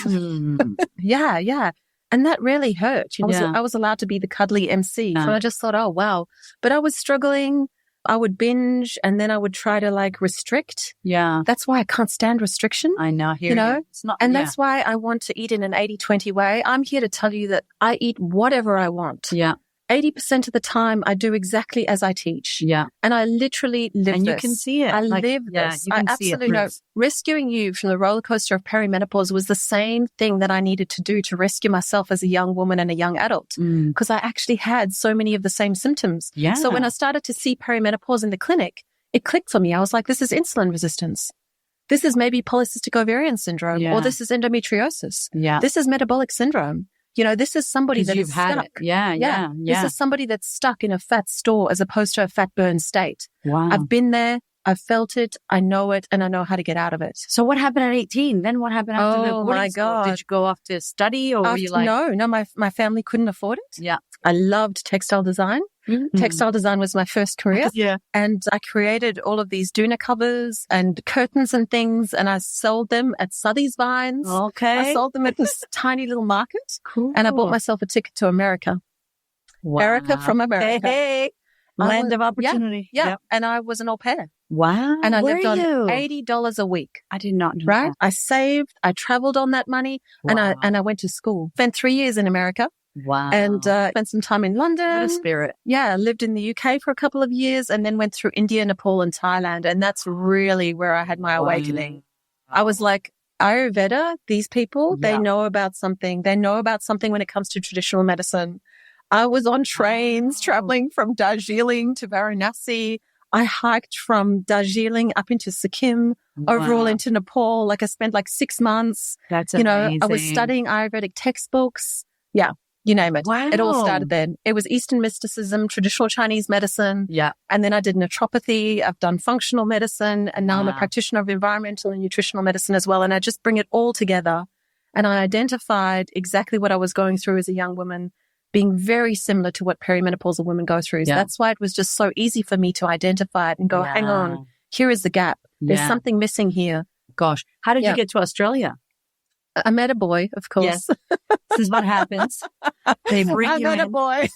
Yeah. And that really hurt. I was allowed to be the cuddly MC. So I just thought, oh, wow. But I was struggling. I would binge and then I would try to restrict. Yeah. That's why I can't stand restriction. I know. It's not, and that's why I want to eat in an 80-20 way. I'm here to tell you that I eat whatever I want. Yeah. 80% of the time, I do exactly as I teach. Yeah. And I literally live and this. You can see it. I live this. I absolutely know. Rescuing you from the roller coaster of perimenopause was the same thing that I needed to do to rescue myself as a young woman and a young adult, because I actually had so many of the same symptoms. Yeah. So when I started to see perimenopause in the clinic, it clicked for me. I was like, this is insulin resistance. This is maybe polycystic ovarian syndrome, or this is endometriosis. Yeah. This is metabolic syndrome. This is somebody that is stuck. Yeah. This is somebody that's stuck in a fat store as opposed to a fat burn state. Wow. I've been there. I've felt it. I know it, and I know how to get out of it. So what happened at 18? Then what happened after the boarding school? Did you go off to study, or were you No, my family couldn't afford it. Yeah. I loved textile design. Mm-hmm. Textile design was my first career. Yeah. And I created all of these doona covers and curtains and things, and I sold them at Southey's Vines. Okay. I sold them at this tiny little market. Cool. And I bought myself a ticket to America. Wow. Erica from America. Hey. Land of opportunity. Yeah. Yep. And I was an au pair. Wow. And I Where lived are on you? $80 a week. I did not know Right? that. I saved, I traveled on that money, and I went to school. Spent 3 years in America. Wow. And spent some time in London. What a spirit. Yeah, I lived in the UK for a couple of years and then went through India, Nepal, and Thailand. And that's really where I had my awakening. I was like, Ayurveda, these people, they know about something. They know about something when it comes to traditional medicine. I was on trains traveling from Darjeeling to Varanasi. I hiked from Darjeeling up into Sikkim, overall into Nepal. I spent 6 months. That's amazing. I was studying Ayurvedic textbooks. Yeah. You name it. Wow. It all started then. It was Eastern mysticism, traditional Chinese medicine. Yeah. And then I did naturopathy. I've done functional medicine. And now I'm a practitioner of environmental and nutritional medicine as well. And I just bring it all together. And I identified exactly what I was going through as a young woman, being very similar to what perimenopausal women go through. So that's why it was just so easy for me to identify it and go, hang on, here is the gap. There's something missing here. Gosh. How did you get to Australia? I met a boy, of course. Yes. This is what happens. They bring I you met a in. boy.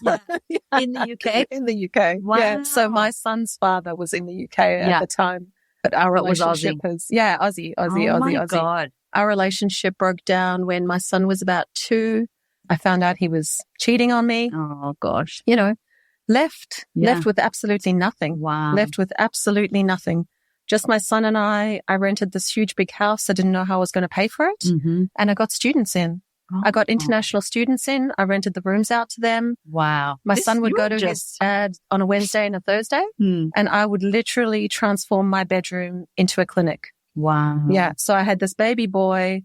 In the UK? In the UK. Wow. Yeah. So my son's father was in the UK at the time. But our relationship was Aussie. Aussie. Oh my God. Our relationship broke down when my son was about 2. I found out he was cheating on me. Oh gosh. You know, left with absolutely nothing. Wow. Left with absolutely nothing. Just my son and I rented this huge big house. I didn't know how I was going to pay for it. Mm-hmm. And I got students in. Oh. I got international students in. I rented the rooms out to them. Wow. My son would go to his dad on a Wednesday and a Thursday. And I would literally transform my bedroom into a clinic. Wow. Yeah. So I had this baby boy.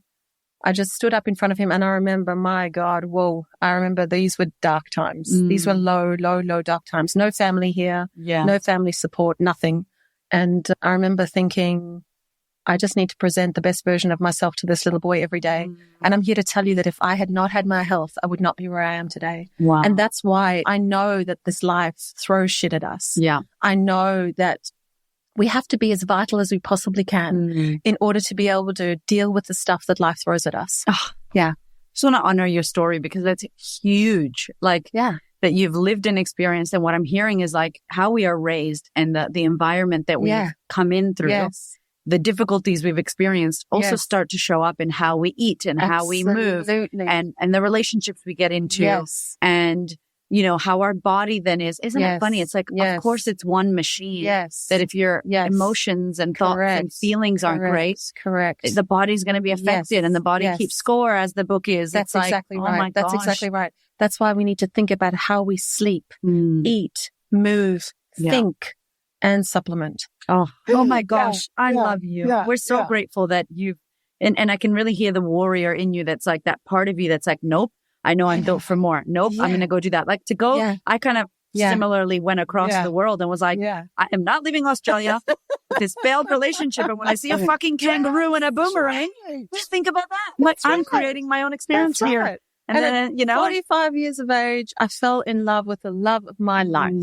I just stood up in front of him and I remember, my God, whoa, I remember these were dark times. These were low dark times. No family here. Yeah. No family support, nothing. And I remember thinking, I just need to present the best version of myself to this little boy every day. And I'm here to tell you that if I had not had my health, I would not be where I am today. Wow. And that's why I know that this life throws shit at us. Yeah. I know that we have to be as vital as we possibly can in order to be able to deal with the stuff that life throws at us. Oh, yeah. Just want to honor your story because that's huge. Like, that you've lived and experienced. And what I'm hearing is like how we are raised and the environment that we've come in through, the difficulties we've experienced also start to show up in how we eat and how we move and the relationships we get into and, you know, how our body then is. Isn't it funny? It's like, of course, it's one machine that if your emotions and thoughts and feelings aren't great, the body's going to be affected and the body keeps score, as the book is. That's it's exactly like, right. Oh my That's gosh. exactly right. That's why we need to think about how we sleep, eat, move, think, and supplement. Oh my gosh. I love you. We're so grateful that you've, and I can really hear the warrior in you. That's like that part of you that's like, nope, I know I'm built for more. Nope, I'm going to go do that. Like to go, I kind of similarly went across the world and was like, I am not leaving Australia with this failed relationship. And when I see a fucking kangaroo and a boomerang, just think about that. Like I'm creating my own experience here. And then, you know, 45 years of age, I fell in love with the love of my life.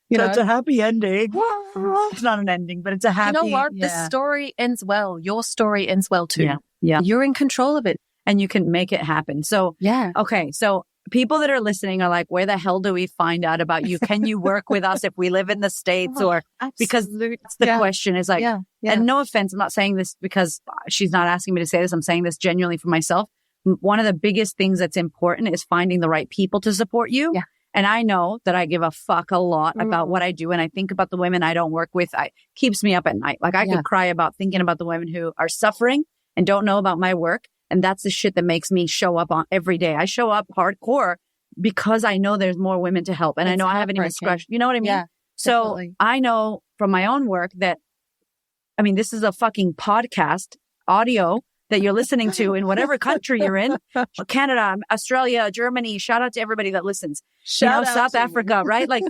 It's a happy ending. It's not an ending, but it's a happy. You know what? This story ends well. Your story ends well too. Yeah. You're in control of it. And you can make it happen. So, okay. So people that are listening are like, where the hell do we find out about you? Can you work with us if we live in the States or because that's the question is like, and no offense, I'm not saying this because she's not asking me to say this. I'm saying this genuinely for myself. One of the biggest things that's important is finding the right people to support you. Yeah. And I know that I give a fuck a lot about what I do. And I think about the women I don't work with. It keeps me up at night. Like I could cry about thinking about the women who are suffering and don't know about my work. And that's the shit that makes me show up on every day. I show up hardcore because I know there's more women to help. And I know I haven't even scratched, you know what I mean? Yeah, so definitely. I know from my own work that, I mean, this is a fucking podcast audio that you're listening to in whatever country you're in, Canada, Australia, Germany, shout out to everybody that listens, South Africa, right? Like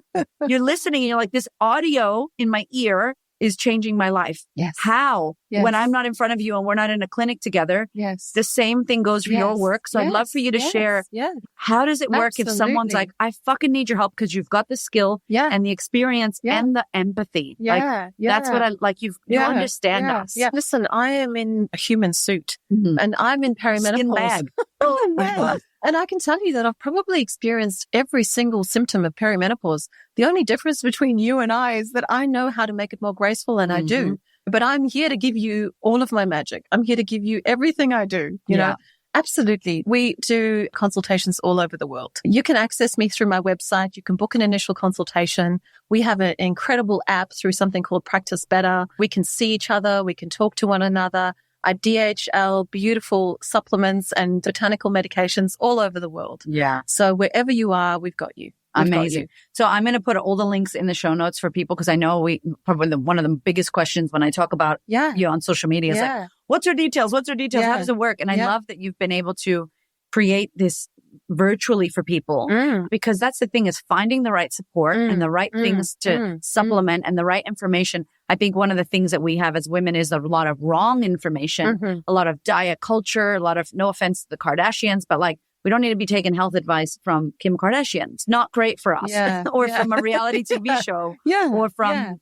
you're listening and you're like, this audio in my ear is changing my life. Yes. How? Yes. When I'm not in front of you and we're not in a clinic together. Yes. The same thing goes for your work. So I'd love for you to share. Yeah. How does it work if someone's like, I fucking need your help because you've got the skill and the experience and the empathy. That's what I like. You understand us. Yeah. Listen, I am in a human suit and I'm in perimenopause. Skin bag. And I can tell you that I've probably experienced every single symptom of perimenopause. The only difference between you and I is that I know how to make it more graceful, and I do. But I'm here to give you all of my magic. I'm here to give you everything I do, you know. Absolutely. We do consultations all over the world. You can access me through my website. You can book an initial consultation. We have an incredible app through something called Practice Better. We can see each other. We can talk to one another. I DHL beautiful supplements and botanical medications all over the world. Yeah. So wherever you are, we've got you. Amazing. So I'm going to put all the links in the show notes for people because I know probably one of the biggest questions when I talk about you on social media is like, what's your details? What's your details? How does it work? And I love that you've been able to create this virtually for people because that's the thing is finding the right support and the right things to supplement and the right information. I think one of the things that we have as women is a lot of wrong information, a lot of diet culture, a lot of, no offense to the Kardashians, but like, we don't need to be taking health advice from Kim Kardashian. It's not great for us or from a reality TV show or from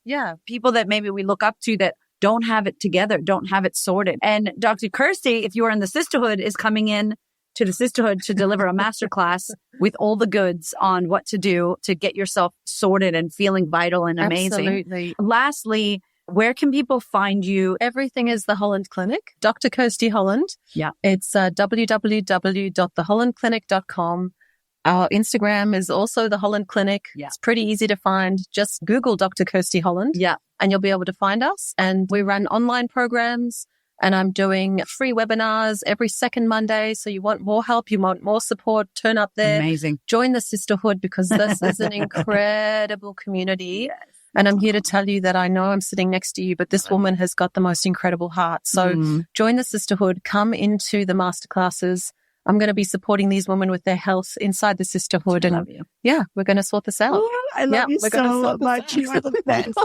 people that maybe we look up to that don't have it together, don't have it sorted. And Dr. Kirstey, if you are in the sisterhood, is coming in to the sisterhood to deliver a masterclass with all the goods on what to do to get yourself sorted and feeling vital and amazing. Absolutely. Lastly, where can people find you? Everything is the Holland Clinic, Dr. Kirstey Holland. Yeah. It's www.thehollandclinic.com. Our Instagram is also the Holland Clinic. Yeah. It's pretty easy to find. Just Google Dr. Kirstey Holland. Yeah. And you'll be able to find us. And we run online programs. And I'm doing free webinars every second Monday. So you want more help, you want more support, turn up there. Amazing. Join the sisterhood because this is an incredible community. Yes. And I'm here to tell you that I know I'm sitting next to you, but this woman has got the most incredible heart. So join the sisterhood, come into the masterclasses. I'm going to be supporting these women with their health inside the sisterhood. And yeah, we're going to sort this out. Oh, I love you so much. You are the best.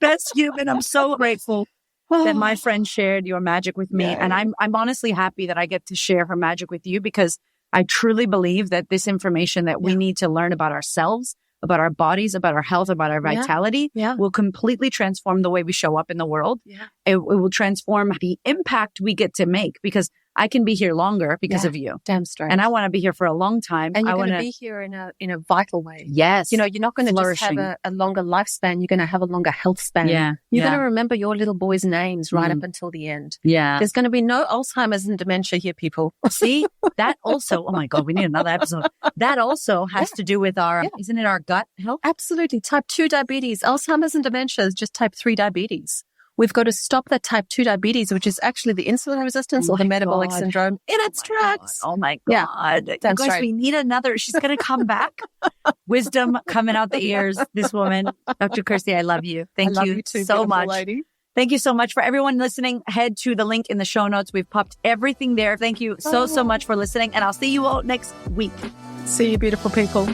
Best human. I'm so grateful that my friend shared your magic with me. And I'm honestly happy that I get to share her magic with you because I truly believe that this information that we need to learn about ourselves, about our bodies, about our health, about our vitality will completely transform the way we show up in the world. Yeah. It will transform the impact we get to make because I can be here longer because of you. Damn straight. And I want to be here for a long time. And you're going to be here in a vital way. Yes. You know, you're not going to just have a longer lifespan. You're going to have a longer health span. Yeah. You're going to remember your little boys' names right up until the end. Yeah. There's going to be no Alzheimer's and dementia here, people. See, that also, oh my God, we need another episode. That also has to do with our, isn't it our gut health? Absolutely. Type 2 diabetes. Alzheimer's and dementia is just type 3 diabetes. We've got to stop that type 2 diabetes, which is actually the insulin resistance or the metabolic syndrome in its tracks. Oh my God. Yeah, guys, right. We need another. She's going to come back. Wisdom coming out the ears. This woman, Dr. Kirstey, I love you. Thank you too, so much. Lady. Thank you so much for everyone listening. Head to the link in the show notes. We've popped everything there. Thank you so much for listening. And I'll see you all next week. See you, beautiful people.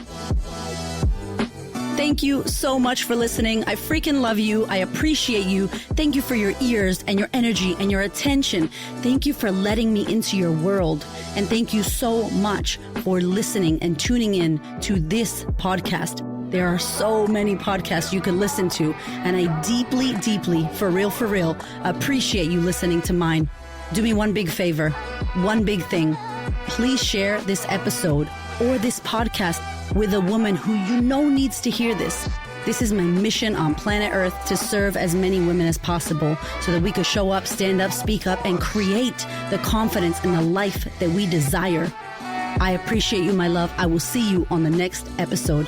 Thank you so much for listening. I freaking love you. I appreciate you. Thank you for your ears and your energy and your attention. Thank you for letting me into your world. And thank you so much for listening and tuning in to this podcast. There are so many podcasts you can listen to. And I deeply, deeply, for real, appreciate you listening to mine. Do me one big favor, one big thing. Please share this episode or this podcast with a woman who you know needs to hear this. This is my mission on planet Earth, to serve as many women as possible so that we could show up, stand up, speak up, and create the confidence and the life that we desire. I appreciate you, my love. I will see you on the next episode.